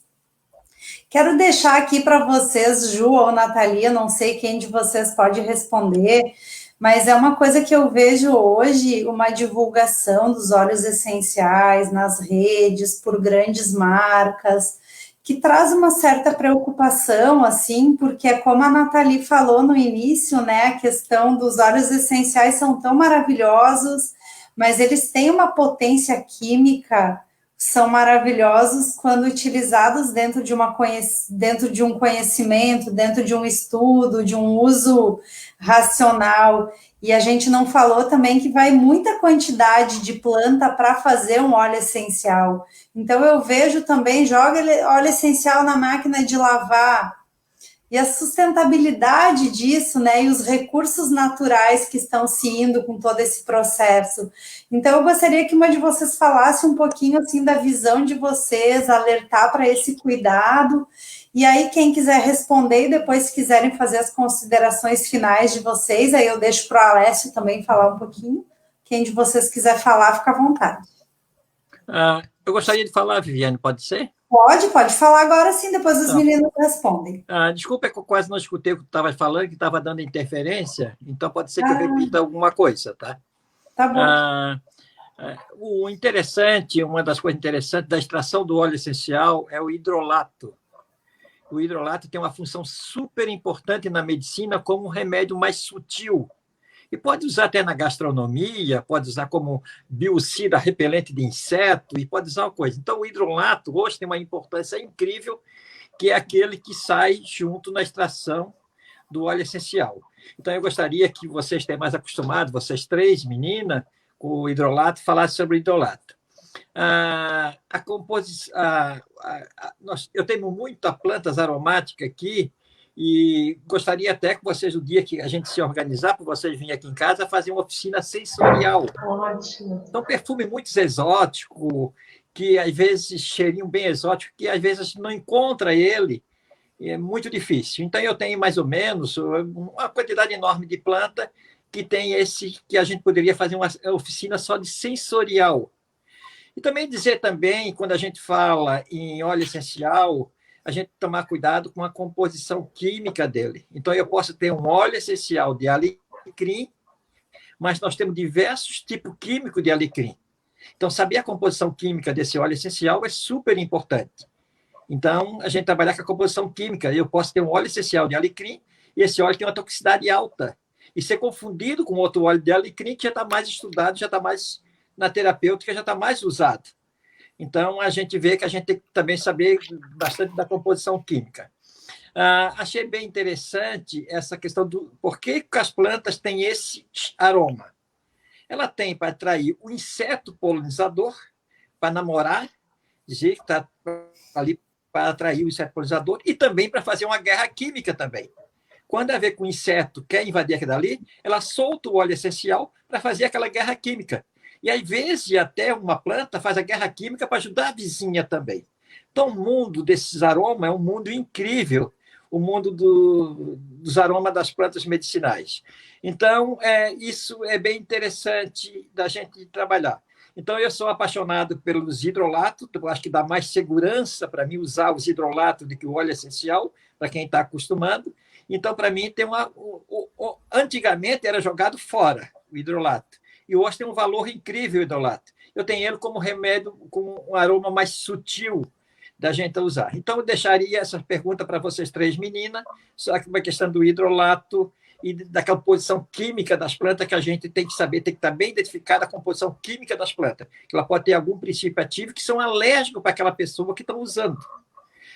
Quero deixar aqui para vocês, Ju ou Nathalie, não sei quem de vocês pode responder, mas é uma coisa que eu vejo hoje, uma divulgação dos óleos essenciais nas redes, por grandes marcas, que traz uma certa preocupação, assim, porque é como a Nathalie falou no início, né, a questão dos óleos essenciais são tão maravilhosos, mas eles têm uma potência química, são maravilhosos quando utilizados dentro de um conhecimento, dentro de um estudo, de um uso racional. E a gente não falou também que vai muita quantidade de planta para fazer um óleo essencial. Então, eu vejo também, joga óleo essencial na máquina de lavar, e a sustentabilidade disso, né, e os recursos naturais que estão se indo com todo esse processo. Então, eu gostaria que uma de vocês falasse um pouquinho, assim, da visão de vocês, alertar para esse cuidado, e aí quem quiser responder, e depois se quiserem fazer as considerações finais de vocês, aí eu deixo para o Alessio também falar um pouquinho. Quem de vocês quiser falar, fica à vontade. Eu gostaria de falar, Viviane, pode ser? Pode falar agora sim, depois os meninos respondem. Desculpa, é que eu quase não escutei o que tu estava falando, que estava dando interferência, então pode ser que eu repita alguma coisa, tá? Tá bom. O interessante, uma das coisas interessantes da extração do óleo essencial é o hidrolato. O hidrolato tem uma função super importante na medicina como um remédio mais sutil. E pode usar até na gastronomia, pode usar como biocida repelente de inseto, e pode usar uma coisa. Então, o hidrolato hoje tem uma importância incrível, que é aquele que sai junto na extração do óleo essencial. Então, eu gostaria que vocês estejam mais acostumados, vocês três, meninas, com o hidrolato, falassem sobre o hidrolato. Eu tenho muitas plantas aromáticas aqui, e gostaria até que vocês, no dia que a gente se organizar, para vocês virem aqui em casa, fazer uma oficina sensorial. Ótimo. Então, perfume muito exótico, que às vezes cheirinho bem exótico, que às vezes a gente não encontra ele, é muito difícil. Então, eu tenho mais ou menos uma quantidade enorme de planta que tem esse, que a gente poderia fazer uma oficina só de sensorial. E também dizer também, quando a gente fala em óleo essencial, a gente tomar cuidado com a composição química dele. Então, eu posso ter um óleo essencial de alecrim, mas nós temos diversos tipos químicos de alecrim. Então, saber a composição química desse óleo essencial é super importante. Então, a gente trabalhar com a composição química. Eu posso ter um óleo essencial de alecrim e esse óleo tem uma toxicidade alta. E ser confundido com outro óleo de alecrim que já está mais estudado, já está mais na terapêutica, já está mais usado. Então, a gente vê que a gente tem que também saber bastante da composição química. Achei bem interessante essa questão do por que as plantas têm esse aroma. Ela tem para atrair o inseto polinizador, para namorar, dizer que está ali para atrair o inseto polinizador, e também para fazer uma guerra química também. Quando a ver que o inseto quer invadir aquilo dali, ela solta o óleo essencial para fazer aquela guerra química. E, às vezes, até uma planta faz a guerra química para ajudar a vizinha também. Então, o mundo desses aromas é um mundo incrível, o mundo dos aromas das plantas medicinais. Então, isso é bem interessante da gente trabalhar. Então, eu sou apaixonado pelos hidrolatos, eu acho que dá mais segurança para mim usar os hidrolatos do que o óleo essencial, para quem está acostumado. Então, para mim, tem antigamente era jogado fora o hidrolato. E hoje tem um valor incrível o hidrolato. Eu tenho ele como remédio com um aroma mais sutil da gente usar. Então, eu deixaria essa pergunta para vocês três meninas, só que uma questão do hidrolato e da composição química das plantas, que a gente tem que saber, tem que estar bem identificada a composição química das plantas, que ela pode ter algum princípio ativo que são alérgicos para aquela pessoa que está usando.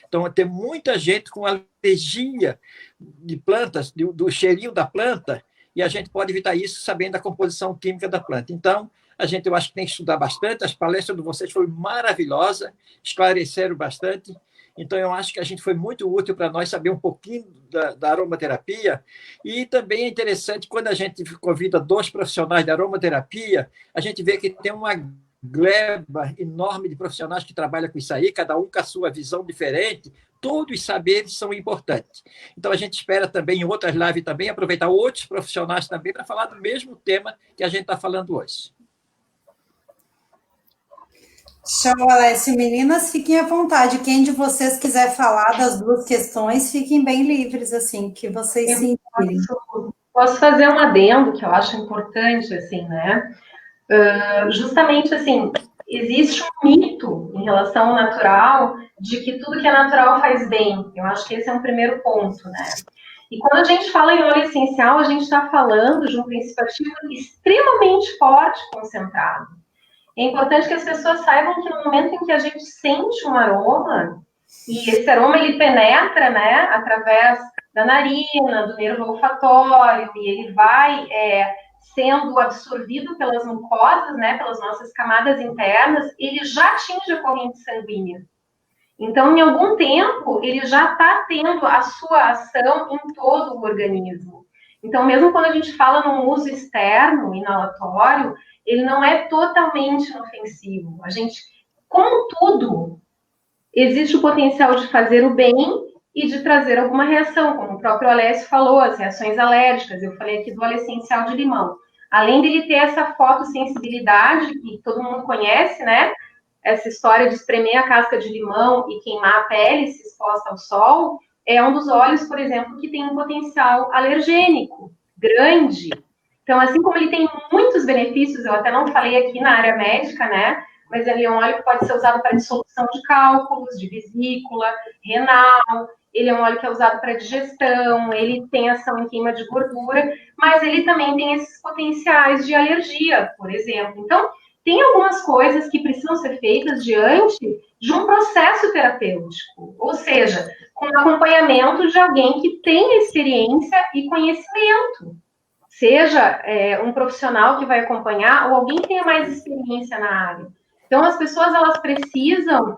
Então, tem muita gente com alergia de plantas, do cheirinho da planta, e a gente pode evitar isso sabendo a composição química da planta. Então, eu acho que tem que estudar bastante, as palestras de vocês foram maravilhosas, esclareceram bastante, então eu acho que a gente foi muito útil para nós saber um pouquinho da aromaterapia, e também é interessante, quando a gente convida 2 profissionais da aromaterapia, a gente vê que tem uma gleba enorme de profissionais que trabalham com isso aí, cada um com a sua visão diferente, todos os saberes são importantes. Então, a gente espera também, em outras lives também, aproveitar outros profissionais também para falar do mesmo tema que a gente está falando hoje. Show, Alessio. Meninas, fiquem à vontade. Quem de vocês quiser falar das 2 questões, fiquem bem livres, assim, que vocês se inspirem. Posso fazer um adendo que eu acho importante, assim, né? Justamente, assim, existe um mito em relação ao natural de que tudo que é natural faz bem. Eu acho que esse é um primeiro ponto, né? E quando a gente fala em óleo essencial, a gente está falando de um princípio ativo extremamente forte, concentrado. É importante que as pessoas saibam que no momento em que a gente sente um aroma, e esse aroma ele penetra, né, através da narina, do nervo olfatório, e ele vai sendo absorvido pelas mucosas, né, pelas nossas camadas internas, ele já atinge a corrente sanguínea. Então, em algum tempo, ele já está tendo a sua ação em todo o organismo. Então, mesmo quando a gente fala num uso externo, inalatório, ele não é totalmente inofensivo. A gente, contudo, existe o potencial de fazer o bem e de trazer alguma reação, como o próprio Alessio falou, as reações alérgicas. Eu falei aqui do óleo essencial de limão. Além dele ter essa fotossensibilidade, que todo mundo conhece, né? Essa história de espremer a casca de limão e queimar a pele se exposta ao sol, é um dos óleos, por exemplo, que tem um potencial alergênico grande. Então, assim como ele tem muitos benefícios, eu até não falei aqui na área médica, né? Mas ele é um óleo que pode ser usado para dissolução de cálculos, de vesícula, renal. Ele é um óleo que é usado para digestão, ele tem ação em queima de gordura, mas ele também tem esses potenciais de alergia, por exemplo. Então, tem algumas coisas que precisam ser feitas diante de um processo terapêutico, ou seja, com acompanhamento de alguém que tem experiência e conhecimento. Seja um profissional que vai acompanhar ou alguém que tenha mais experiência na área. Então, as pessoas, elas precisam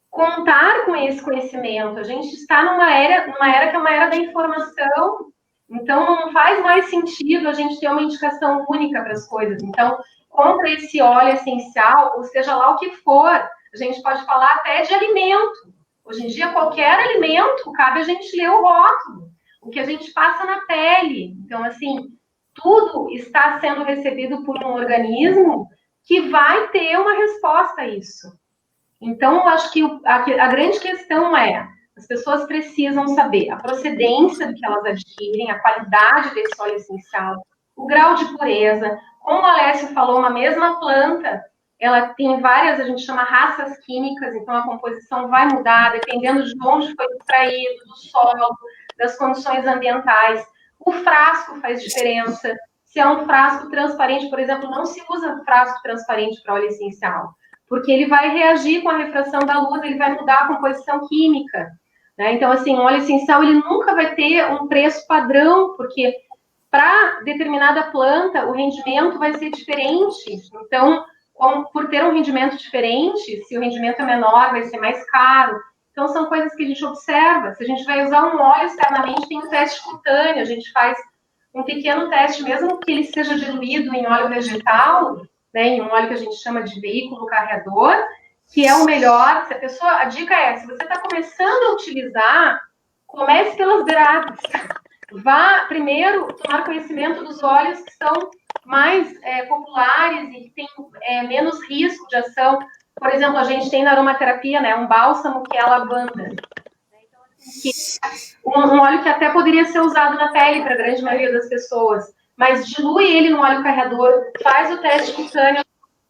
contar com esse conhecimento. A gente está numa era que é uma era da informação, então não faz mais sentido a gente ter uma indicação única para as coisas. Então, compra esse óleo essencial, ou seja lá o que for, a gente pode falar até de alimento. Hoje em dia, qualquer alimento, cabe a gente ler o rótulo. O que a gente passa na pele. Então, assim, tudo está sendo recebido por um organismo que vai ter uma resposta a isso. Então, eu acho que a grande questão é, as pessoas precisam saber a procedência do que elas adquirem, a qualidade desse óleo essencial, o grau de pureza. Como o Alessio falou, uma mesma planta, ela tem várias, a gente chama raças químicas, então a composição vai mudar, dependendo de onde foi extraído, do solo, das condições ambientais. O frasco faz diferença. Se é um frasco transparente, por exemplo, não se usa frasco transparente para óleo essencial, porque ele vai reagir com a refração da luz, ele vai mudar a composição química, né? Então, assim, o óleo essencial, ele nunca vai ter um preço padrão, porque para determinada planta, o rendimento vai ser diferente. Então, por ter um rendimento diferente, se o rendimento é menor, vai ser mais caro. Então, são coisas que a gente observa. Se a gente vai usar um óleo externamente, tem um teste cutâneo, a gente faz um pequeno teste, mesmo que ele seja diluído em óleo vegetal, né, em um óleo que a gente chama de veículo carreador, que é o melhor. A dica é, se você está começando a utilizar, comece pelas beiradas. Vá primeiro tomar conhecimento dos óleos que são mais populares e que têm menos risco de ação. Por exemplo, a gente tem na aromaterapia, né, um bálsamo que é a lavanda. Então, assim, um óleo que até poderia ser usado na pele para a grande maioria das pessoas, mas dilui ele no óleo carreador, faz o teste cutâneo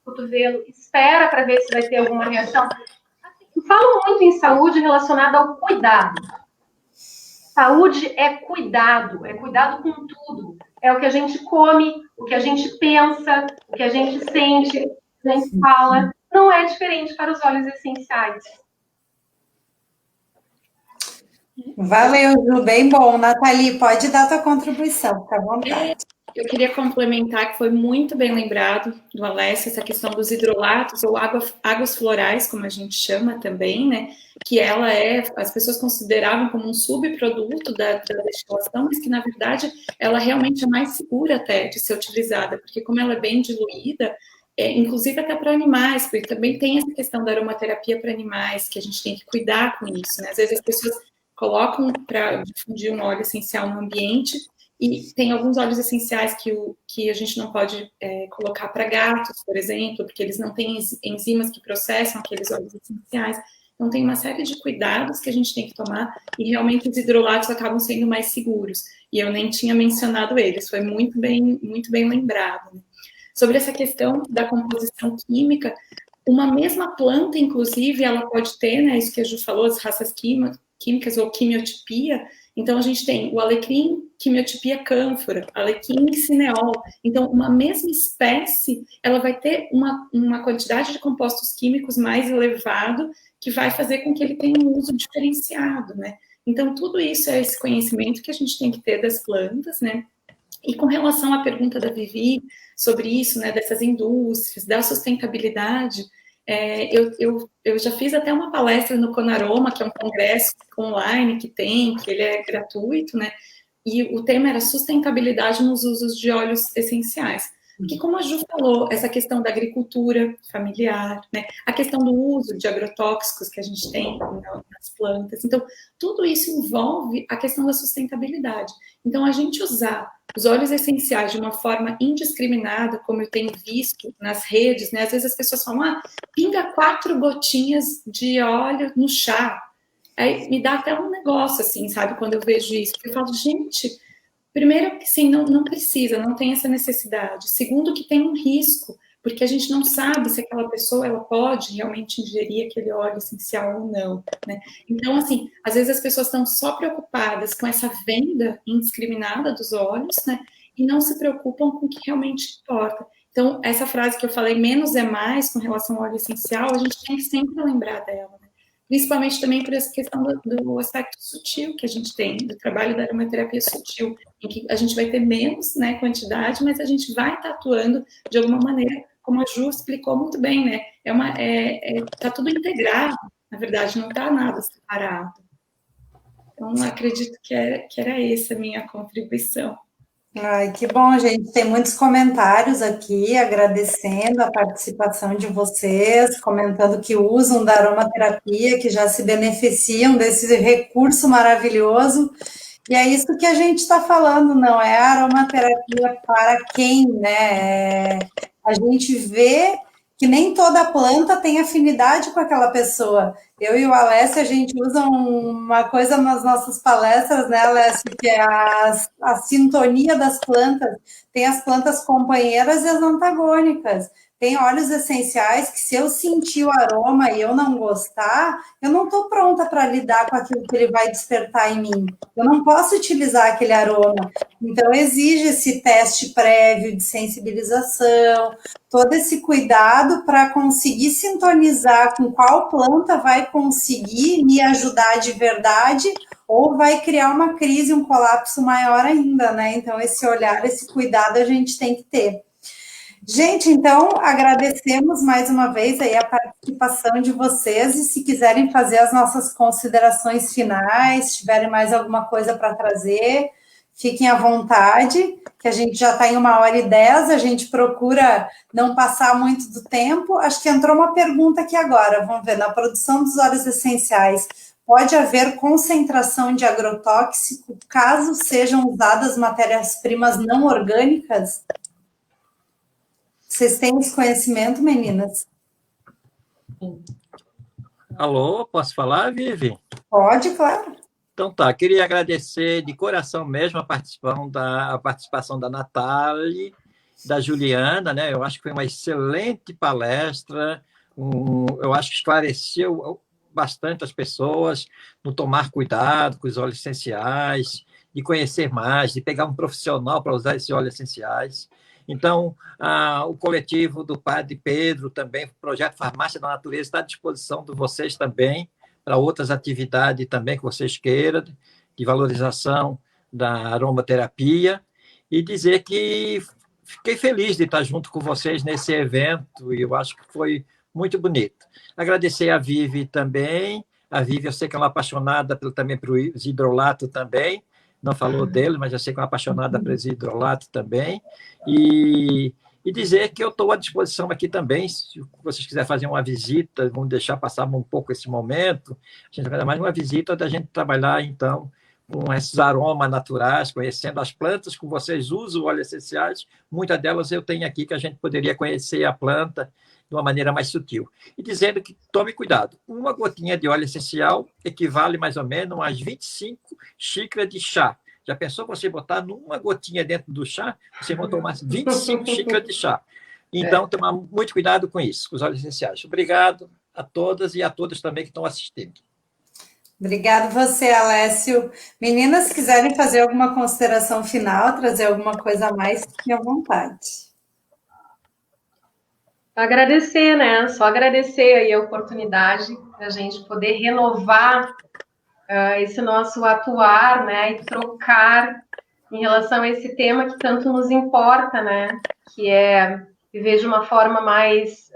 no cotovelo, espera para ver se vai ter alguma reação. Assim, eu falo muito em saúde relacionada ao cuidado. Saúde é cuidado com tudo. É o que a gente come, o que a gente pensa, o que a gente sente, o que a gente fala. Não é diferente para os óleos essenciais. Valeu, Ju, bem bom. Nathalie, pode dar tua contribuição, fica à vontade. Eu queria complementar que foi muito bem lembrado do Alessio, essa questão dos hidrolatos, ou águas florais, como a gente chama também, né? Que as pessoas consideravam como um subproduto da destilação, mas que, na verdade, ela realmente é mais segura até de ser utilizada, porque como ela é bem diluída, inclusive até para animais, porque também tem essa questão da aromaterapia para animais, que a gente tem que cuidar com isso, né? Às vezes as pessoas colocam para difundir um óleo essencial no ambiente, e tem alguns óleos essenciais que a gente não pode colocar para gatos, por exemplo, porque eles não têm enzimas que processam aqueles óleos essenciais. Então, tem uma série de cuidados que a gente tem que tomar e realmente os hidrolatos acabam sendo mais seguros. E eu nem tinha mencionado eles, foi muito bem lembrado. Né? Sobre essa questão da composição química, uma mesma planta, inclusive, ela pode ter, né, isso que a Ju falou, as raças químicas ou quimiotipia. Então, a gente tem o alecrim, quimiotipia cânfora, alecrim cineol. Então, uma mesma espécie, ela vai ter uma quantidade de compostos químicos mais elevado, que vai fazer com que ele tenha um uso diferenciado, né? Então, tudo isso é esse conhecimento que a gente tem que ter das plantas, né? E com relação à pergunta da Vivi sobre isso, né, dessas indústrias, da sustentabilidade, eu já fiz até uma palestra no Conaroma, que é um congresso online que ele é gratuito, né? E o tema era sustentabilidade nos usos de óleos essenciais. Porque, como a Ju falou, essa questão da agricultura familiar, né? A questão do uso de agrotóxicos que a gente tem nas plantas. Então, tudo isso envolve a questão da sustentabilidade. Então, a gente usar os óleos essenciais de uma forma indiscriminada, como eu tenho visto nas redes, né? Às vezes as pessoas falam, pinga 4 gotinhas de óleo no chá. Aí me dá até um negócio, assim, sabe? Quando eu vejo isso. Porque eu falo, gente, primeiro que sim, não precisa, não tem essa necessidade. Segundo, que tem um risco, porque a gente não sabe se aquela pessoa ela pode realmente ingerir aquele óleo essencial ou não, né? Então, assim, às vezes as pessoas estão só preocupadas com essa venda indiscriminada dos óleos, né? E não se preocupam com o que realmente importa. Então, essa frase que eu falei, menos é mais, com relação ao óleo essencial, a gente tem que sempre lembrar dela, né? Principalmente também por essa questão do aspecto sutil que a gente tem, do trabalho da aromaterapia sutil, em que a gente vai ter menos, né, quantidade, mas a gente vai estar atuando de alguma maneira, como a Ju explicou muito bem, né? Tá tudo integrado, na verdade, não está nada separado. Então, acredito que era essa a minha contribuição. Ai, que bom, gente. Tem muitos comentários aqui, agradecendo a participação de vocês, comentando que usam da aromaterapia, que já se beneficiam desse recurso maravilhoso. E é isso que a gente está falando, não é a aromaterapia para quem, né? A gente vê que nem toda planta tem afinidade com aquela pessoa. Eu e o Alessio, a gente usa uma coisa nas nossas palestras, né, Alessio, que é a sintonia das plantas. Tem as plantas companheiras e as antagônicas. Tem óleos essenciais que, se eu sentir o aroma e eu não gostar, eu não estou pronta para lidar com aquilo que ele vai despertar em mim. Eu não posso utilizar aquele aroma. Então, exige esse teste prévio de sensibilização, todo esse cuidado para conseguir sintonizar com qual planta vai conseguir me ajudar de verdade ou vai criar uma crise, um colapso maior ainda, né? Então, esse olhar, esse cuidado a gente tem que ter. Gente, então, agradecemos mais uma vez aí a participação de vocês e se quiserem fazer as nossas considerações finais, tiverem mais alguma coisa para trazer, fiquem à vontade, que a gente já está em 1h10, a gente procura não passar muito do tempo. Acho que entrou uma pergunta aqui agora, vamos ver, na produção dos óleos essenciais, pode haver concentração de agrotóxico caso sejam usadas matérias-primas não orgânicas? Vocês têm esse conhecimento, meninas? Alô, posso falar, Vivi? Pode, claro. Então tá, queria agradecer de coração mesmo a participação da Natália, da Juliana, né? Eu acho que foi uma excelente palestra, eu acho que esclareceu bastante as pessoas no tomar cuidado com os óleos essenciais, de conhecer mais, de pegar um profissional para usar esses óleos essenciais. Então, o coletivo do Padre Pedro também, o projeto Farmácia da Natureza, está à disposição de vocês também, para outras atividades também que vocês queiram, de valorização da aromaterapia, e dizer que fiquei feliz de estar junto com vocês nesse evento, e eu acho que foi muito bonito. Agradecer a Vivi também. A Vivi, eu sei que é uma apaixonada também por hidrolato também, não falou dele, mas eu sei que é uma apaixonada por hidrolato também, e dizer que eu estou à disposição aqui também, se vocês quiserem fazer uma visita, vamos deixar passar um pouco esse momento, a gente vai dar mais uma visita da gente trabalhar, então, com esses aromas naturais, conhecendo as plantas que vocês usam, óleos essenciais, muitas delas eu tenho aqui que a gente poderia conhecer a planta de uma maneira mais sutil. E dizendo que tome cuidado, uma gotinha de óleo essencial equivale mais ou menos a 25 xícaras de chá. Já pensou você botar numa gotinha dentro do chá? Vocês vão tomar 25 xícaras de chá. Então, tomar muito cuidado com isso, com os óleos essenciais. Obrigado a todas e a todos também que estão assistindo. Obrigado você, Alessio. Meninas, se quiserem fazer alguma consideração final, trazer alguma coisa a mais, fiquem à vontade. Agradecer, né? Só agradecer aí a oportunidade da gente poder renovar esse nosso atuar, né? E trocar em relação a esse tema que tanto nos importa, né? Que é viver de uma forma mais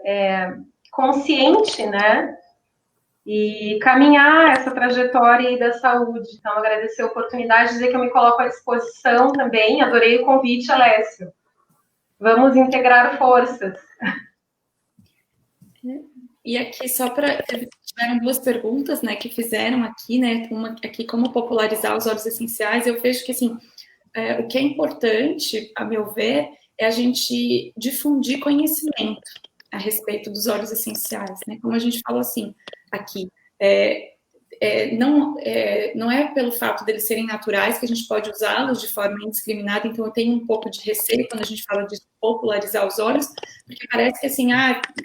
consciente, né? E caminhar essa trajetória aí da saúde. Então, agradecer a oportunidade, dizer que eu me coloco à disposição também. Adorei o convite, Alessio. Vamos integrar forças. E aqui, só para... Tiveram duas perguntas, né, que fizeram aqui, né, uma aqui, como popularizar os óleos essenciais. Eu vejo que, assim, o que é importante, a meu ver, é a gente difundir conhecimento a respeito dos óleos essenciais, né, como a gente falou, assim, aqui, não é pelo fato deles serem naturais que a gente pode usá-los de forma indiscriminada. Então eu tenho um pouco de receio quando a gente fala de popularizar os óleos, porque parece que assim,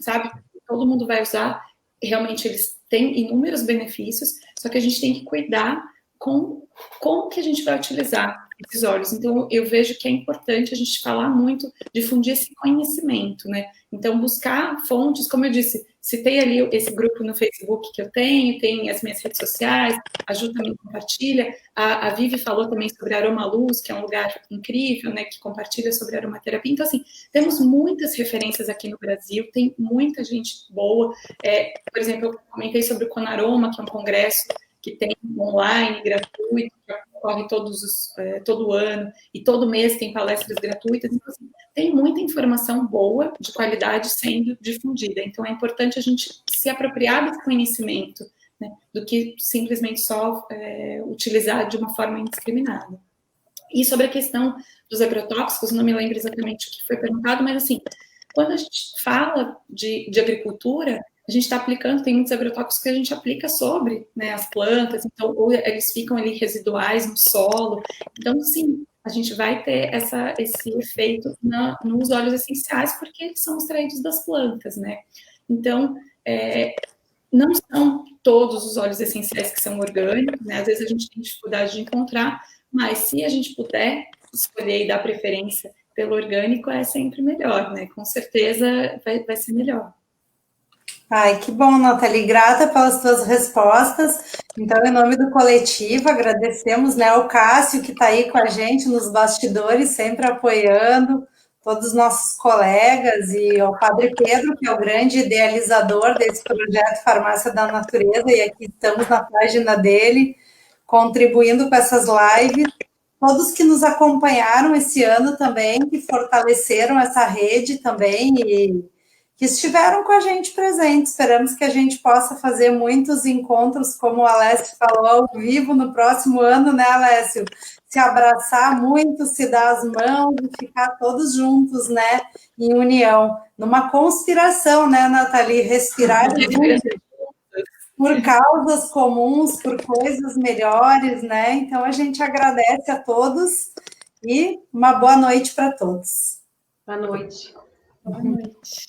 sabe, todo mundo vai usar. Realmente eles têm inúmeros benefícios, só que a gente tem que cuidar com como que a gente vai utilizar esses óleos. Então eu vejo que é importante a gente falar muito, difundir esse conhecimento, né? Então buscar fontes, como eu disse, citei ali esse grupo no Facebook que eu tenho, tem as minhas redes sociais, a Ju também compartilha, a Vivi falou também sobre Aroma Luz, que é um lugar incrível, né, que compartilha sobre aromaterapia. Então, assim, temos muitas referências aqui no Brasil, tem muita gente boa. Por exemplo, eu comentei sobre o Conaroma, que é um congresso que tem online, gratuito, que ocorre todo ano, e todo mês tem palestras gratuitas. Então, assim, tem muita informação boa, de qualidade, sendo difundida. Então, é importante a gente se apropriar desse conhecimento, né, do que simplesmente só utilizar de uma forma indiscriminada. E sobre a questão dos agrotóxicos, não me lembro exatamente o que foi perguntado, mas, assim, quando a gente fala de agricultura, a gente está aplicando, tem muitos agrotóxicos que a gente aplica sobre, né, as plantas, então, ou eles ficam ali residuais no solo. Então, sim, a gente vai ter esse efeito nos óleos essenciais, porque eles são extraídos das plantas, né? Então, não são todos os óleos essenciais que são orgânicos, né? Às vezes a gente tem dificuldade de encontrar, mas se a gente puder escolher e dar preferência pelo orgânico, é sempre melhor, né? Com certeza vai ser melhor. Ai, que bom, Nathalie, grata pelas tuas respostas. Então, em nome do coletivo, agradecemos, né, o Cássio, que está aí com a gente nos bastidores, sempre apoiando, todos os nossos colegas, e ao Padre Pedro, que é o grande idealizador desse projeto Farmácia da Natureza, e aqui estamos na página dele, contribuindo com essas lives. Todos que nos acompanharam esse ano também, que fortaleceram essa rede também, e que estiveram com a gente presentes. Esperamos que a gente possa fazer muitos encontros, como o Alessio falou, ao vivo no próximo ano, né, Alessio? Se abraçar muito, se dar as mãos e ficar todos juntos, né, em união. Numa conspiração, né, Nathalie? Respirar juntos, por causas comuns, por coisas melhores, né? Então, a gente agradece a todos e uma boa noite para todos. Boa noite. Boa noite.